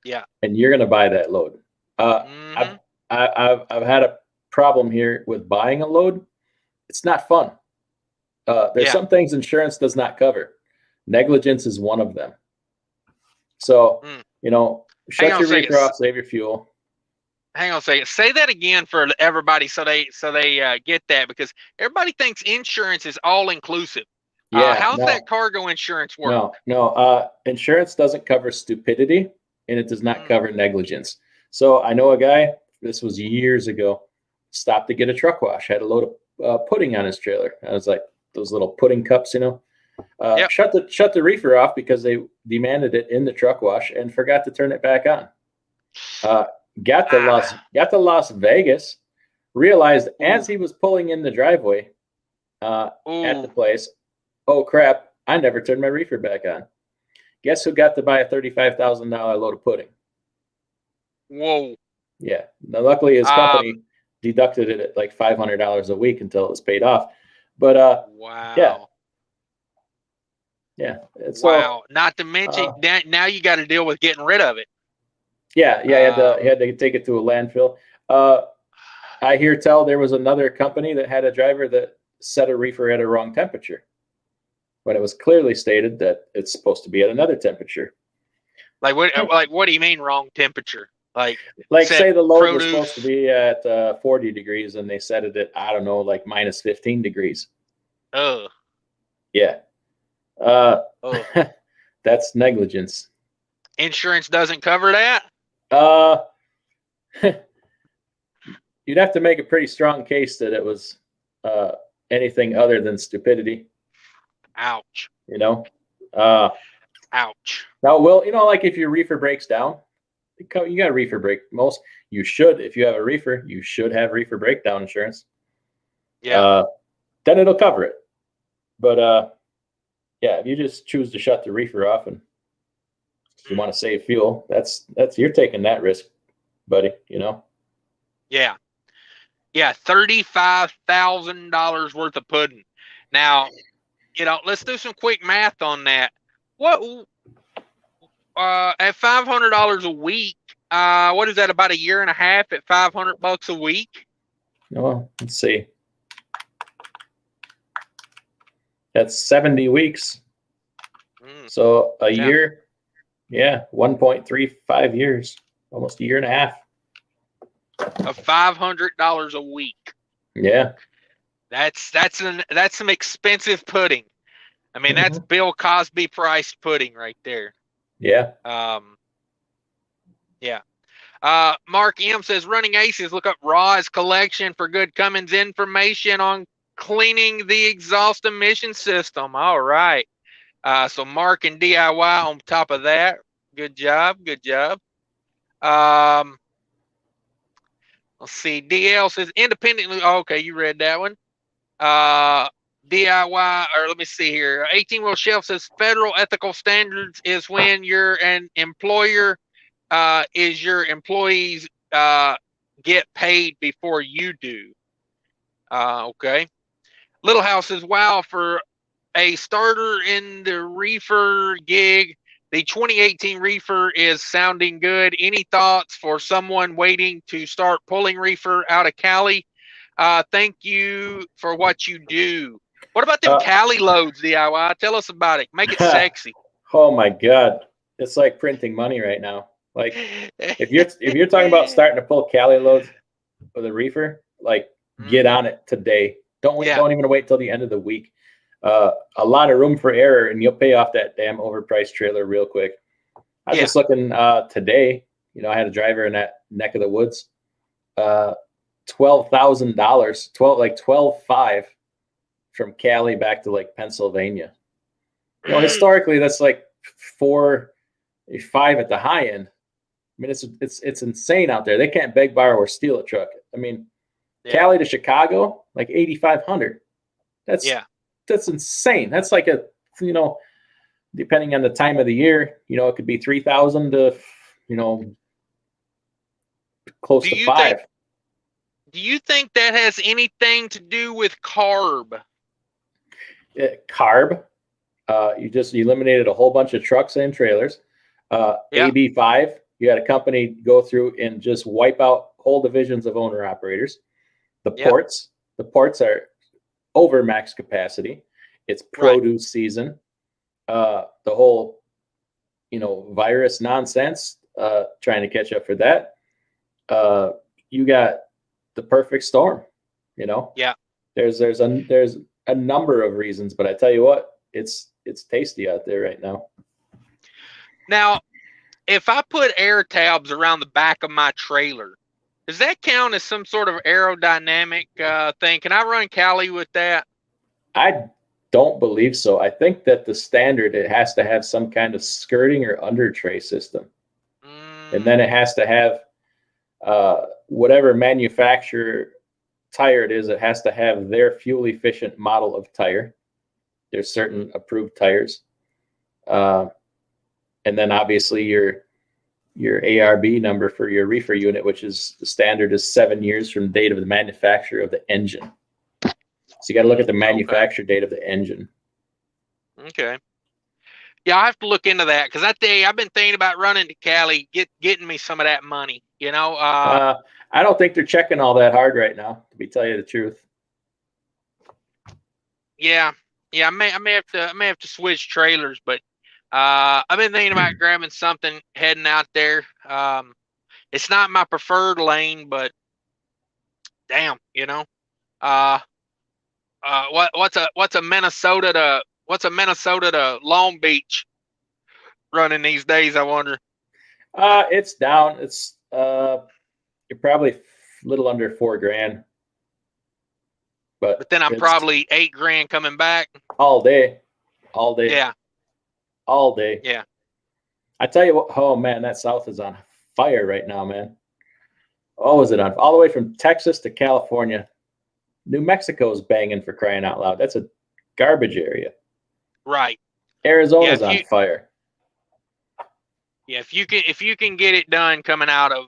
Yeah. And you're going to buy that load. I've had a problem here with buying a load. It's not fun. There's some things insurance does not cover. Negligence is one of them. So, shut your reefer off, save your fuel. Hang on a second. Say that again for everybody so they get that, because everybody thinks insurance is all inclusive. How's that cargo insurance work? No. Insurance doesn't cover stupidity, and it does not cover negligence. So I know a guy, this was years ago, stopped to get a truck wash, had a load of pudding on his trailer. I was like, those little pudding cups, shut the reefer off because they demanded it in the truck wash and forgot to turn it back on. Got to Las Vegas, realized as he was pulling in the driveway at the place, oh crap, I never turned my reefer back on. Guess who got to buy a $35,000 load of pudding? Whoa. Yeah. Now, luckily his company deducted it at like $500 a week until it was paid off. But wow. Yeah. Wow. Not to mention that now you got to deal with getting rid of it. Yeah. He had to take it to a landfill. I hear tell there was another company that had a driver that set a reefer at a wrong temperature when it was clearly stated that it's supposed to be at another temperature. Like what do you mean wrong temperature? Like say the load was supposed to be at 40 degrees and they set it at, I don't know, like minus 15 degrees. Oh. Yeah. That's negligence. Insurance doesn't cover that? You'd have to make a pretty strong case that it was anything other than stupidity. Ouch. Ouch. Now, like if your reefer breaks down, you got a reefer break. If you have a reefer, you should have reefer breakdown insurance. Yeah. Then it'll cover it. But if you just choose to shut the reefer off and you want to save fuel, that's you're taking that risk, buddy. Yeah. $35,000 worth of pudding. Now, let's do some quick math on that. What at $500 a week? What is that? About a year and a half at $500 a week? Well, let's see. That's 70 weeks. So a year, 1.35 years, almost a year and a half. Of $500 a week. Yeah. That's some expensive pudding. I mean, that's Bill Cosby priced pudding right there. Yeah. Mark M says, Running Aces, look up Raw's collection for good Cummins information on cleaning the exhaust emission system. All right. So Mark and DIY on top of that. Good job. Let's see. DL says independently. Oh, okay, you read that one. DIY, or let me see here. 18-wheel shelf says federal ethical standards is when you're an employer, is your employees get paid before you do. Okay. Little House says, wow, for a starter in the reefer gig, the 2018 reefer is sounding good. Any thoughts for someone waiting to start pulling reefer out of Cali? Thank you for what you do. What about them Cali loads, DIY? Tell us about it. Make it sexy. Oh my God. It's like printing money right now. Like if you're talking about starting to pull Cali loads with a reefer, like get on it today. Don't even wait till the end of the week. A lot of room for error and you'll pay off that damn overpriced trailer real quick. I was just looking today, I had a driver in that neck of the woods. $12,000, 12.5 from Cali back to like Pennsylvania. Historically that's like 4-5 at the high end. I mean, it's insane out there. They can't beg, borrow, or steal a truck. I mean, Cali to Chicago, like 8,500. That's insane. That's like depending on the time of the year, it could be 3,000 to, close to 5. Do you think that has anything to do with CARB? CARB. You just eliminated a whole bunch of trucks and trailers. AB5, you had a company go through and just wipe out whole divisions of owner operators. The ports are over max capacity. It's produce season. The whole, virus nonsense, trying to catch up for that. You got the perfect storm, There's a number of reasons, but I tell you what, it's tasty out there right now. Now, if I put air tabs around the back of my trailer, does that count as some sort of aerodynamic thing? Can I run Cali with that? I don't believe so. I think that the standard, it has to have some kind of skirting or under tray system. And then it has to have whatever manufacturer tire it is, it has to have their fuel efficient model of tire. There's certain approved tires. And then obviously your ARB number for your reefer unit, which is the standard, is 7 years from the date of the manufacture of the engine. So you got to look at the manufacture date of the engine. Okay. Yeah, I have to look into that, because I've been thinking about running to Cali, getting me some of that money. I don't think they're checking all that hard right now, to tell you the truth. Yeah, I may have to switch trailers, but I've been thinking about grabbing something, heading out there. It's not my preferred lane, but damn, what's a Minnesota to Long Beach running these days, I wonder? It's down. It's you're probably a little under $4,000. But then I'm probably $8,000 coming back. All day. Yeah. All day. Yeah. I tell you what, oh man, that South is on fire right now, man. Oh, is it on? All the way from Texas to California. New Mexico is banging, for crying out loud. That's a garbage area. Right. Arizona's on fire. Yeah, if you can get it done coming out of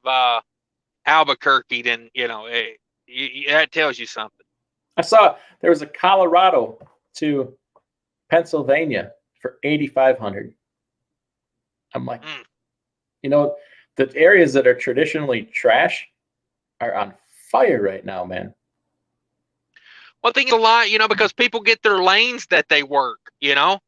Albuquerque, then that tells you something. I saw there was a Colorado to Pennsylvania for 8,500. I'm like, the areas that are traditionally trash are on fire right now, man. Well, I think it's a lot, because people get their lanes that they work, and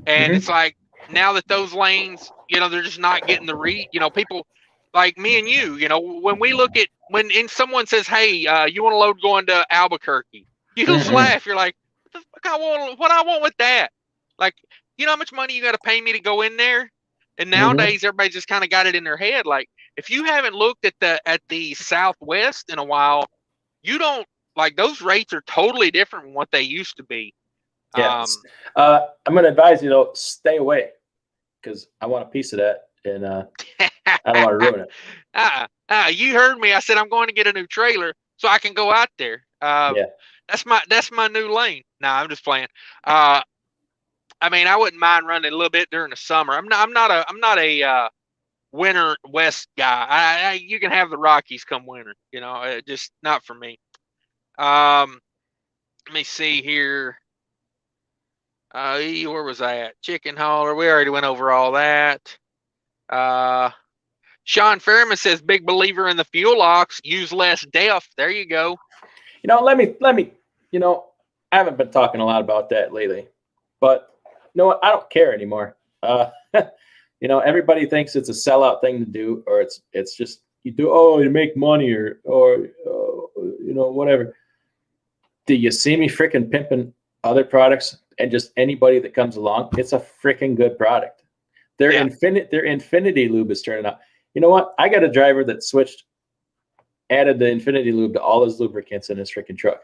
it's like, now that those lanes, they're just not getting the people like me and you, when we look at, when someone says, hey, you want to load going to Albuquerque, you just laugh. You're like, what I want with that? Like, how much money you got to pay me to go in there? And nowadays, everybody just kind of got it in their head. Like, if you haven't looked at the Southwest in a while, you don't, like, those rates are totally different from what they used to be. Yes. I'm going to advise you, stay away, because I want a piece of that, and I don't want to ruin it. You heard me. I said I'm going to get a new trailer so I can go out there. That's my new lane. Nah, I'm just playing. I mean, I wouldn't mind running a little bit during the summer. I'm not a winter West guy. You can have the Rockies come winter. Just not for me. Let me see here. Where was I at? Chicken hauler. We already went over all that. Sean Fairman says, big believer in the fuel ox. Use less DEF. There you go. Let me. I haven't been talking a lot about that lately, but I don't care anymore. Everybody thinks it's a sellout thing to do, or it's just you do you make money or whatever. Do you see me freaking pimping other products and just anybody that comes along? It's a freaking good product. Their Infinity Lube is turning out. You know what? I got a driver that added the Infinity Lube to all his lubricants in his freaking truck,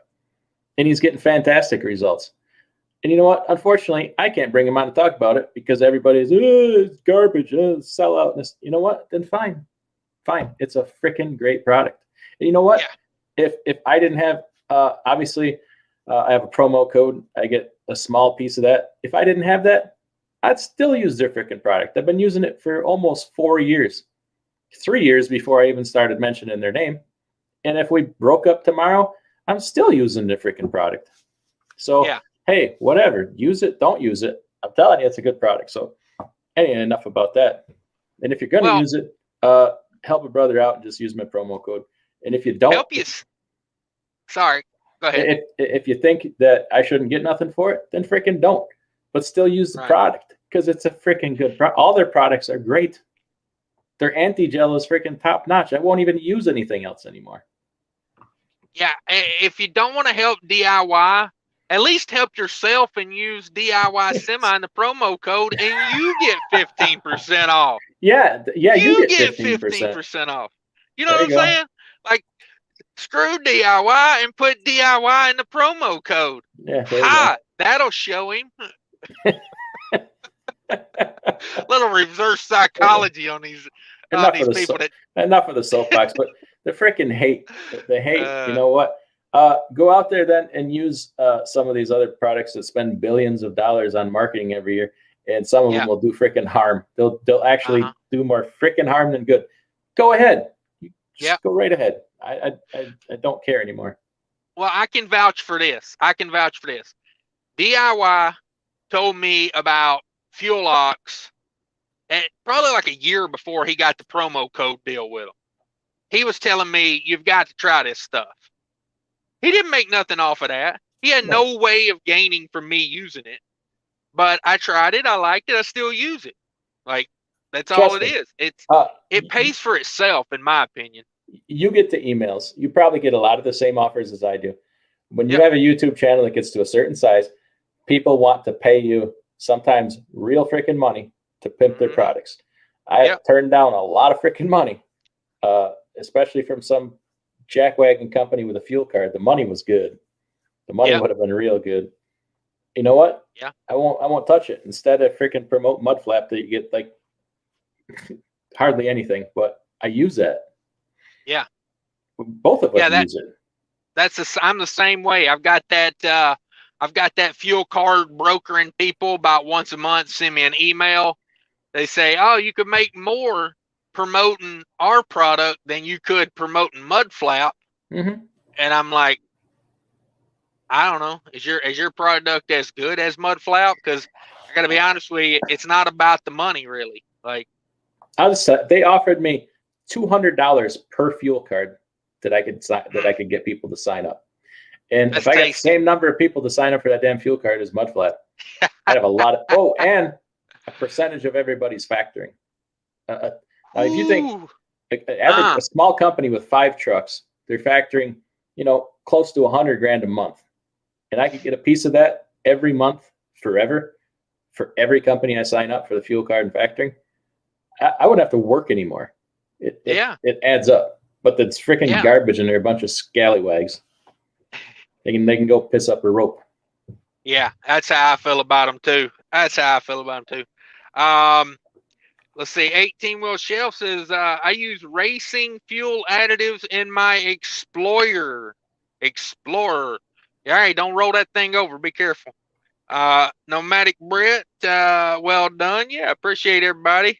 and he's getting fantastic results. And you know what? Unfortunately, I can't bring him on to talk about it because everybody's, it's garbage, sell out. You know what? Then fine. It's a freaking great product. And you know what? Yeah. If I didn't have, obviously, I have a promo code. I get a small piece of that. If I didn't have that, I'd still use their freaking product. I've been using it for almost 4 years, 3 years before I even started mentioning their name. And if we broke up tomorrow, I'm still using their freaking product. So, hey, whatever, use it, don't use it. I'm telling you, it's a good product. So, anyway, enough about that. And if you're going to use it, help a brother out and just use my promo code. And if you don't, sorry, go ahead. If you think that I shouldn't get nothing for it, then freaking don't. But still use the product because it's a freaking good product. All their products are great. Their anti-gel is freaking top notch. I won't even use anything else anymore. Yeah, if you don't want to help DIY, at least help yourself and use DIY Semi in the promo code, and you get 15% off. Yeah, you get 15% off. You know what I'm saying? Like, screw DIY and put DIY in the promo code. Yeah, that'll show him. Little reverse psychology on these people. Enough of the soapbox, but the freaking hate. The hate. You know what? Go out there then and use some of these other products that spend billions of dollars on marketing every year, and some of them will do freaking harm. They'll actually do more freaking harm than good. Go ahead. Just go right ahead. I don't care anymore. Well, I can vouch for this. DIY told me about Fuel Ox, and probably like a year before he got the promo code deal with him. He was telling me, you've got to try this stuff. He didn't make nothing off of that. He had no way of gaining from me using it. But I tried it. I liked it. I still use it. Like, that's all it is. It pays for itself, in my opinion. You get the emails. You probably get a lot of the same offers as I do. When you have a YouTube channel that gets to a certain size, people want to pay you sometimes real freaking money to pimp their products. I turned down a lot of freaking money, especially from some jackwagon company with a fuel card. The money was good. The money would have been real good. You know what? Yeah. I won't touch it. Instead of freaking promote Mudflap that you get like hardly anything, but I use that. Yeah. Both of us use it. I'm the same way. I've got that fuel card brokering people about once a month send me an email. They say, "Oh, you could make more promoting our product than you could promoting Mudflap." And I'm like, I don't know. Is your product as good as Mudflap? Because I got to be honest with you, it's not about the money really. Like, they offered me $200 per fuel card that I could get people to sign up. And if I got the same number of people to sign up for that damn fuel card as Mudflap, I'd have a lot of and a percentage of everybody's factoring. Now, if you think a small company with 5 trucks, they're factoring, close to $100,000 a month, and I could get a piece of that every month forever for every company I sign up for the fuel card and factoring, I wouldn't have to work anymore. It adds up. But that's freaking garbage, and they're a bunch of scallywags. They can go piss up a rope. Yeah, that's how I feel about them too. Let's see. 18-wheel shelf says I use racing fuel additives in my Explorer. All right, don't roll that thing over. Be careful. Nomadic Brett, well done. Yeah, appreciate everybody.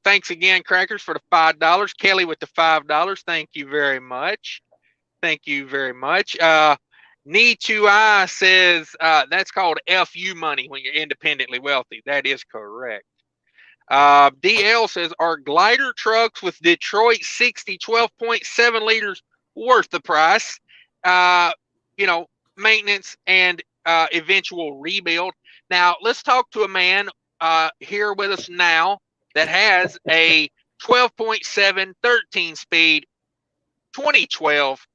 Thanks again, Crackers, for the $5. Kelly with the $5. Thank you very much. Need2I says that's called FU money when you're independently wealthy. That is correct. DL says, are glider trucks with Detroit 60 12.7 liters worth the price? Maintenance and eventual rebuild. Now, let's talk to a man here with us now that has a 12.7 13-speed 2012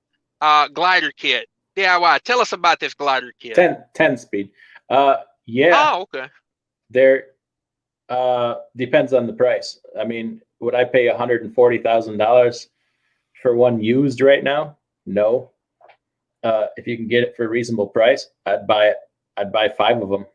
glider kit. DIY. Tell us about this glider kit. 10 speed. Yeah. Oh, okay. Depends on the price. I mean, would I pay $140,000 for one used right now? No. If you can get it for a reasonable price, I'd buy it. I'd buy 5 of them.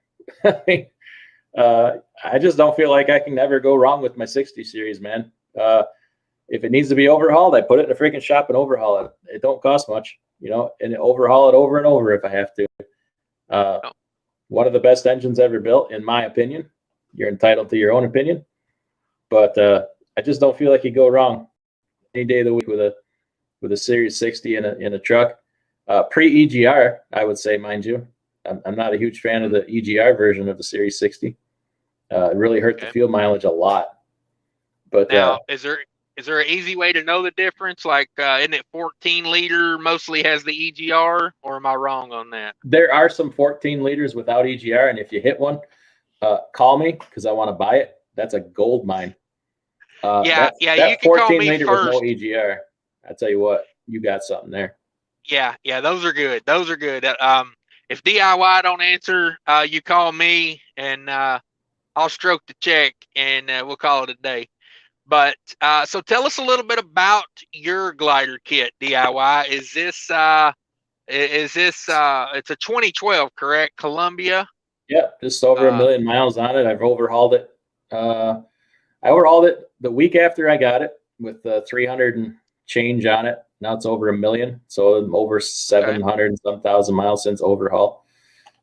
I just don't feel like I can ever go wrong with my 60 series, man. If it needs to be overhauled, I put it in a freaking shop and overhaul it. It don't cost much, and overhaul it over and over if I have to. One of the best engines ever built, in my opinion. You're entitled to your own opinion, but I just don't feel like you go wrong any day of the week with a Series 60 in a truck. Pre-EGR, I would say, mind you. I'm not a huge fan of the EGR version of the Series 60. It really hurt the fuel mileage a lot. But now, is there an easy way to know the difference? Like, isn't it 14 liter mostly has the EGR, or am I wrong on that? There are some 14 liters without EGR, and if you hit one, call me because I want to buy it. That's a gold mine. That you can call me liter first. With no EGR, I tell you what, you got something there. Yeah, those are good. Those are good. If DIY don't answer, you call me and I'll stroke the check and we'll call it a day. But so tell us a little bit about your glider kit, DIY. Is this it's a 2012, correct? Columbia? Yeah, just over 1 million miles on it. I've overhauled it. I overhauled it the week after I got it with 300 and change on it. Now it's over 1 million, so I'm over 700 and some thousand miles since overhaul.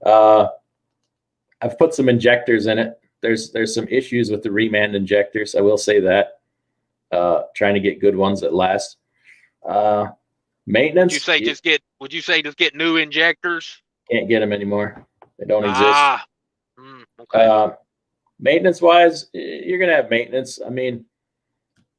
I've put some injectors in it. There's some issues with the reman injectors. I will say that. Trying to get good ones that last. Maintenance. Would you say just get new injectors? Can't get them anymore. They don't exist. Okay. Maintenance wise, you're gonna have maintenance. I mean,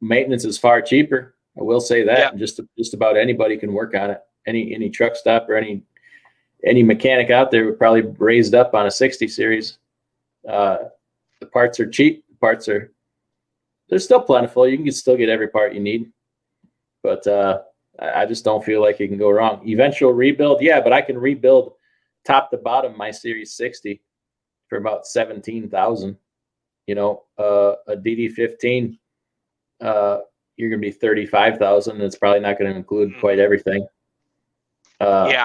maintenance is far cheaper. I will say that. Yeah. Just about anybody can work on it. Any truck stop or any mechanic out there would probably raised up on a 60 series. The parts are cheap. They're still plentiful. You can still get every part you need, but I just don't feel like you can go wrong. Eventual rebuild, yeah, but I can rebuild top to bottom my Series 60 for about 17,000. A DD15, you're gonna be 35,000. And it's probably not going to include quite everything. But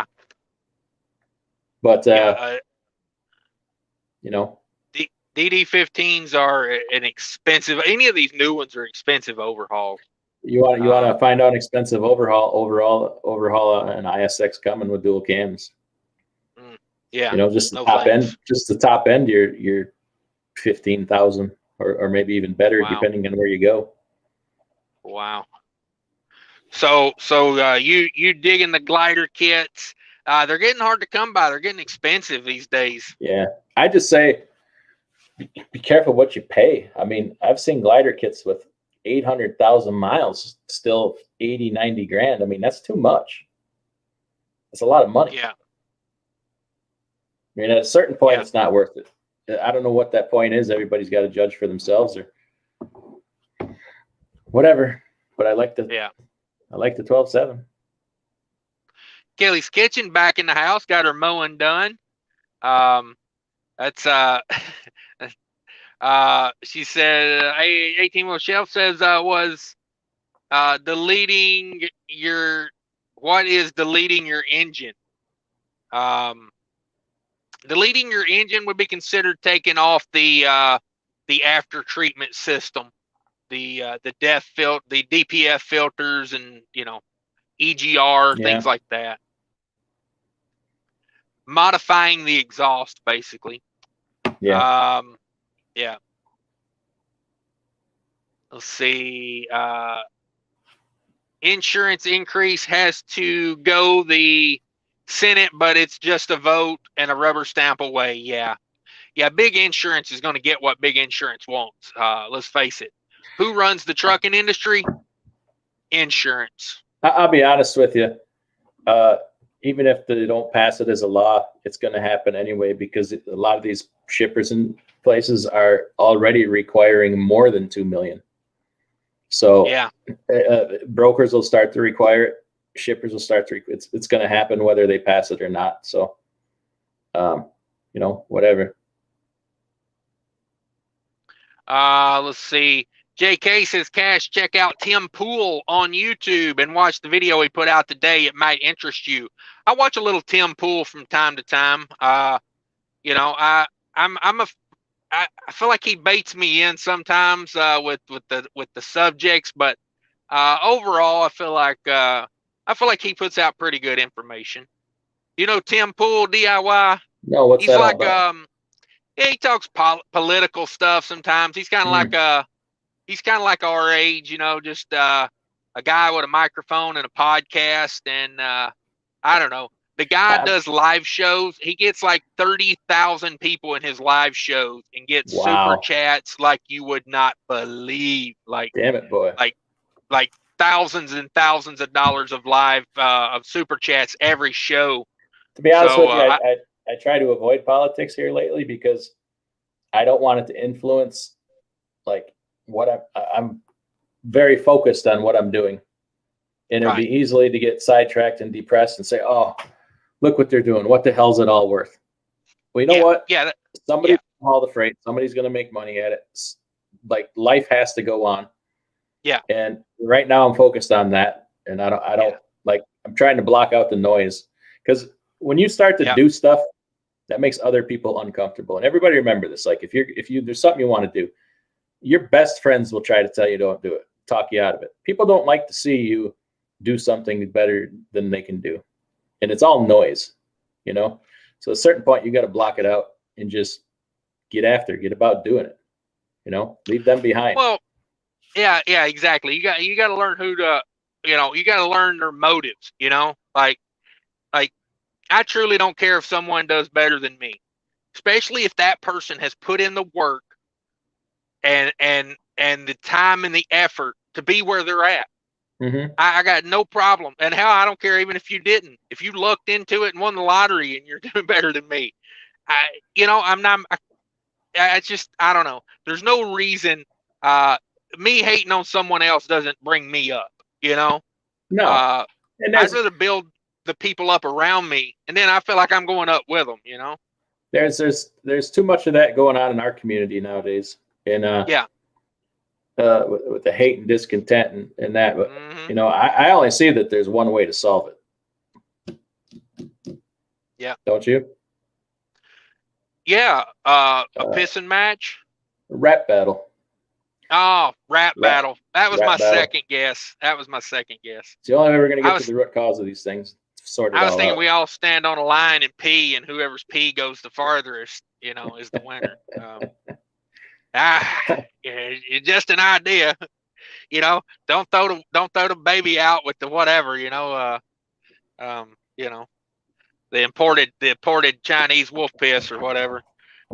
DD15s are an expensive. Any of these new ones are expensive overhauls. You want to find out an expensive overhaul an ISX coming with dual cams. Yeah, just the top end. Just the top end. You're 15,000 or maybe even better, depending on where you go. Wow. So you digging the glider kits? They're getting hard to come by. They're getting expensive these days. Yeah, I just say be careful what you pay. I mean, I've seen glider kits with 800,000 miles, still 80, 90 grand. I mean, that's too much. That's a lot of money. Yeah. I mean, at a certain point, it's not worth it. I don't know what that point is. Everybody's got to judge for themselves or whatever. But I like the 12.7. Kelly's Kitchen back in the house. Got her mowing done. That's she said 18 wheel shelf says was deleting your engine. Deleting your engine would be considered taking off the after treatment system, the DPF filters and EGR, things like that. Modifying the exhaust, basically. Yeah. Let's see. Insurance increase has to go the Senate, but it's just a vote and a rubber stamp away. Yeah. Big insurance is going to get what big insurance wants. Let's face it. Who runs the trucking industry? Insurance. I'll be honest with you. Even if they don't pass it as a law, it's going to happen anyway because a lot of these shippers and places are already requiring more than 2 million. So brokers will start to require it. Shippers will start to. It's going to happen whether they pass it or not. So, whatever. Let's see. JK says, Cash, check out Tim Pool on YouTube and watch the video he put out today. It might interest you. I watch a little Tim Pool from time to time. You know, I feel like he baits me in sometimes with the subjects, but overall, I feel like he puts out pretty good information. You know, Tim Pool DIY. No, what's He's that like all about? yeah, he talks political stuff sometimes. He's kind of like our age, you know, just a guy with a microphone and a podcast, and I don't know. The guy does live shows. He gets like 30,000 people in his live shows and gets super chats like you would not believe. Like, damn it, boy. Like thousands and thousands of dollars of live of super chats every show. To be honest with you, I try to avoid politics here lately because I don't want it to influence like what I'm very focused on what I'm doing. And it'd be easily to get sidetracked and depressed and say, oh, look what they're doing. What the hell's it all worth? Well, you know what? Yeah. Somebody's gonna haul the freight. Somebody's going to make money at it. Like life has to go on. Yeah. And right now I'm focused on that. And I don't like, I'm trying to block out the noise because when you start to do stuff, that makes other people uncomfortable. And everybody remember this. Like if there's something you want to do, your best friends will try to tell you don't do it, talk you out of it. People don't like to see you do something better than they can do. And it's all noise, you know? So at a certain point, you got to block it out and just get about doing it, you know, leave them behind. Well, yeah, exactly. You got to learn who to, you know, you got to learn their motives, you know, like I truly don't care if someone does better than me, especially if that person has put in the work and the time and the effort to be where they're at. Mm-hmm. I got no problem. And hell, I don't care even if you didn't. If you looked into it and won the lottery and you're doing better than me, I just, I don't know. There's no reason. Me hating on someone else doesn't bring me up, you know? No. I'd rather build the people up around me, and then I feel like I'm going up with them, you know? There's too much of that going on in our community nowadays. And with the hate and discontent and that, but you know, I only see that there's one way to solve it. Yeah. Don't you? Yeah. A pissing match. Rap battle. Oh, rap battle. That was my second guess. It's the only way we're going to get to the root cause of these things. I was thinking we all stand on a line and pee, and whoever's pee goes the farthest, you know, is the winner. It's just an idea, you know. Don't throw the baby out with the whatever, you know. You know, the imported Chinese wolf piss or whatever.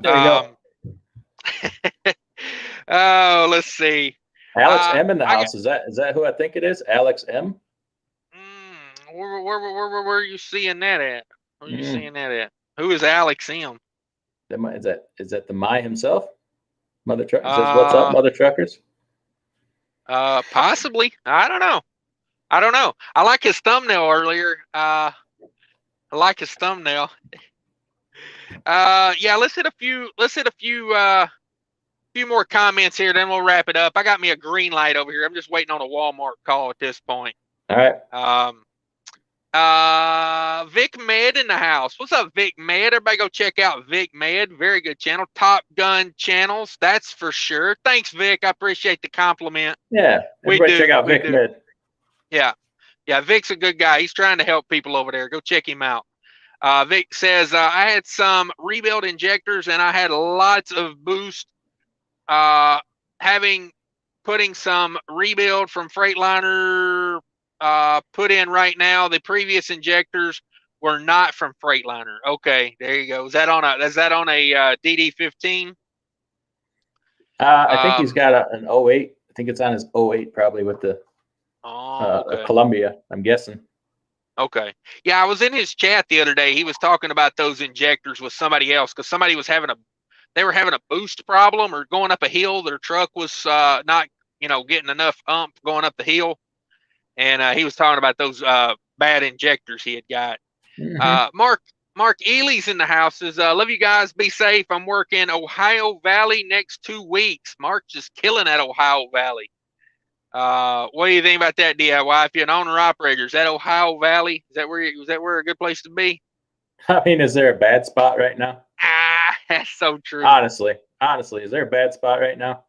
There you go. Oh, let's see. Alex M in the house. Is that who I think it is? Alex M. Where are you seeing that at? Where are you seeing that at? Who is Alex M? Is that the Mai himself? Mother Truck says, "What's up, Mother Truckers?" Possibly. I don't know. I like his thumbnail earlier. I like his thumbnail. Yeah. Let's hit a few more comments here, then we'll wrap it up. I got me a green light over here. I'm just waiting on a Walmart call at this point. All right. Vic Med in the house. What's up, Vic Med? Everybody go check out Vic Med. Very good channel. Top Gun Channels, that's for sure. Thanks, Vic. I appreciate the compliment. Yeah, everybody check out Vic Med. Yeah, Vic's a good guy. He's trying to help people over there. Go check him out. Vic says, I had some rebuild injectors and I had lots of boost. Putting some rebuild from Freightliner put in right now. The previous injectors were not from Freightliner. Okay, there you go. Is that on a DD15? I think he's got an 08. I think it's on his 08 probably with the Columbia, I'm guessing. Okay. Yeah, I was in his chat the other day. He was talking about those injectors with somebody else because somebody was having a boost problem or going up a hill. Their truck was not, getting enough ump going up the hill. And he was talking about those bad injectors he had got. Mm-hmm. Mark Mark Ely's in the house. Says, love you guys. Be safe. I'm working Ohio Valley next 2 weeks. Mark's just killing that Ohio Valley. What do you think about that, DIY? If you're an owner operator, is that Ohio Valley? Is that where a good place to be? I mean, is there a bad spot right now? That's so true. Honestly, is there a bad spot right now?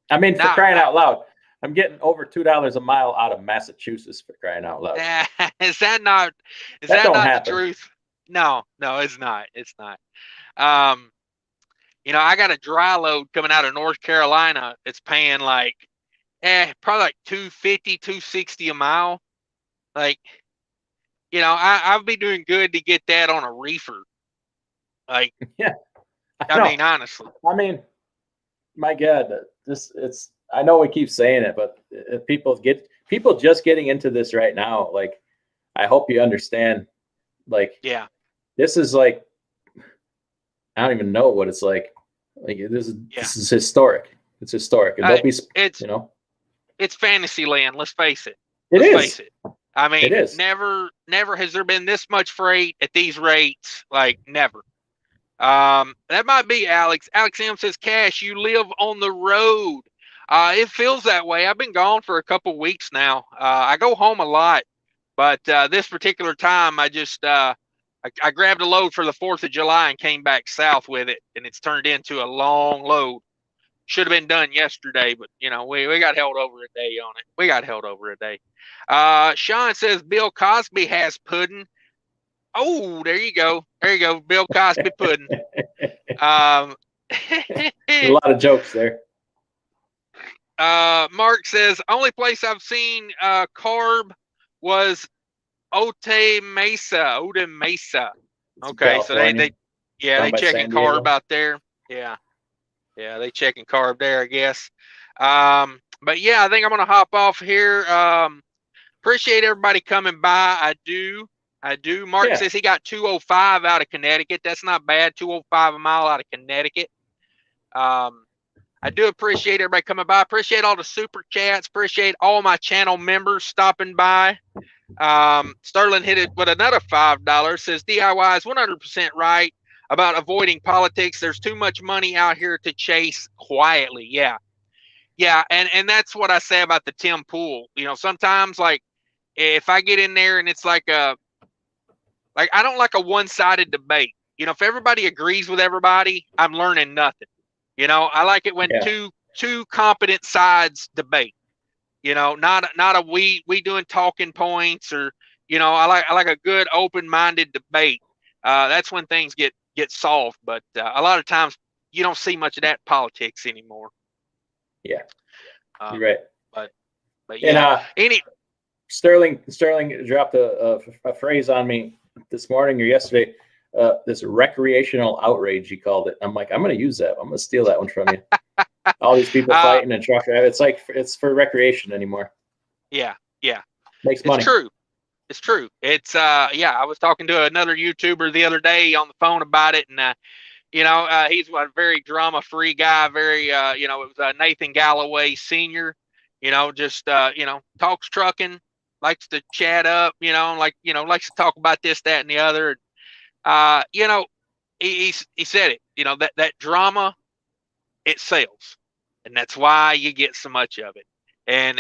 I mean, for crying out loud, I'm getting over $2 a mile out of Massachusetts, for crying out loud. Is that not the truth? No, it's not. It's not. You know, I got a dry load coming out of North Carolina. It's paying like, probably like $250, $260 a mile. Like, you know, I'll be doing good to get that on a reefer. Like, yeah. I mean, honestly. I mean, my God, I know we keep saying it, but people just getting into this right now. Like, I hope you understand. Like, yeah, this is like, I don't even know what it's like. Like, this is historic. It's historic. And don't be, you know, it's fantasy land. Let's face it. Let's face it. I mean, never has there been this much freight at these rates. Like, never. That might be Alex. Alex M says, Cash, you live on the road. It feels that way. I've been gone for a couple weeks now. I go home a lot, but this particular time, I just I grabbed a load for the 4th of July and came back south with it, and it's turned into a long load. Should have been done yesterday, but you know, we got held over a day on it. Sean says Bill Cosby has pudding. Oh, there you go. Bill Cosby pudding. A lot of jokes there. Mark says only place I've seen carb was Otay Mesa. Okay, so they checking carb out there. Yeah, they checking carb there, I guess. But yeah, I think I'm gonna hop off here. Appreciate everybody coming by. I do. Mark says he got 205 out of Connecticut. That's not bad. 205 a mile out of Connecticut. I do appreciate everybody coming by. Appreciate all the super chats. Appreciate all my channel members stopping by. Sterling hit it with another $5. Says DIY is 100% right about avoiding politics. There's too much money out here to chase quietly. Yeah. And that's what I say about the Tim Pool. You know, sometimes like if I get in there and it's like I don't like a one-sided debate. You know, if everybody agrees with everybody, I'm learning nothing. You know, I like it when two competent sides debate. You know, not a we doing talking points, or you know, I like a good open-minded debate. That's when things get solved. But a lot of times you don't see much of that politics anymore. Yeah, you're right. But yeah, Sterling dropped a phrase on me this morning or yesterday. This recreational outrage, he called it. I'm like, I'm going to use that. I'm going to steal that one from you. All these people fighting and truck driving. It's like, it's for recreation anymore. Yeah. Makes money. It's true. It's I was talking to another YouTuber the other day on the phone about it, and you know, he's a very drama-free guy. Very it was Nathan Galloway Sr. You know, just talks trucking, likes to chat up. Likes to talk about this, that, and the other. He said it. You know, that drama, it sells, and that's why you get so much of it. And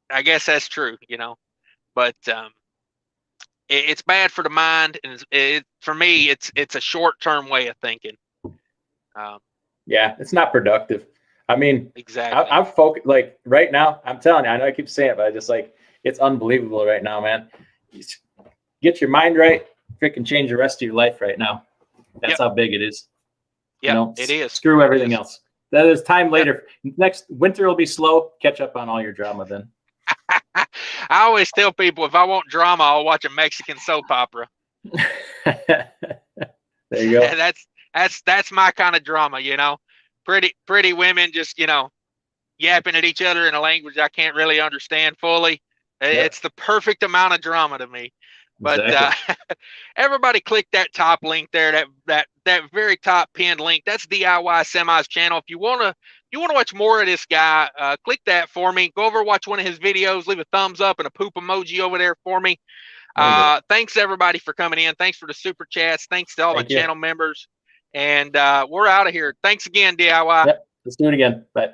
I guess that's true. You know, but it's bad for the mind, and for me, it's a short-term way of thinking. Yeah, it's not productive. I mean, exactly. I'm focused. Like right now, I'm telling you, I know I keep saying it, but I just like, it's unbelievable right now, man. Get your mind right. Freaking change the rest of your life right now. That's how big it is. Yeah, you know, it is. Screw everything else. That is time later. Next winter will be slow. Catch up on all your drama then. I always tell people, if I want drama, I'll watch a Mexican soap opera. There you go. That's my kind of drama, you know. Pretty women just, you know, yapping at each other in a language I can't really understand fully. It's the perfect amount of drama to me. But exactly. Everybody click that top link there, that very top pinned link. That's DIY Semi's channel. If you wanna watch more of this guy, click that for me. Go over, watch one of his videos, leave a thumbs up and a poop emoji over there for me. Thanks everybody for coming in. Thanks for the super chats. Thanks to all my channel members. And we're out of here. Thanks again, DIY. Yep. Let's do it again. Bye.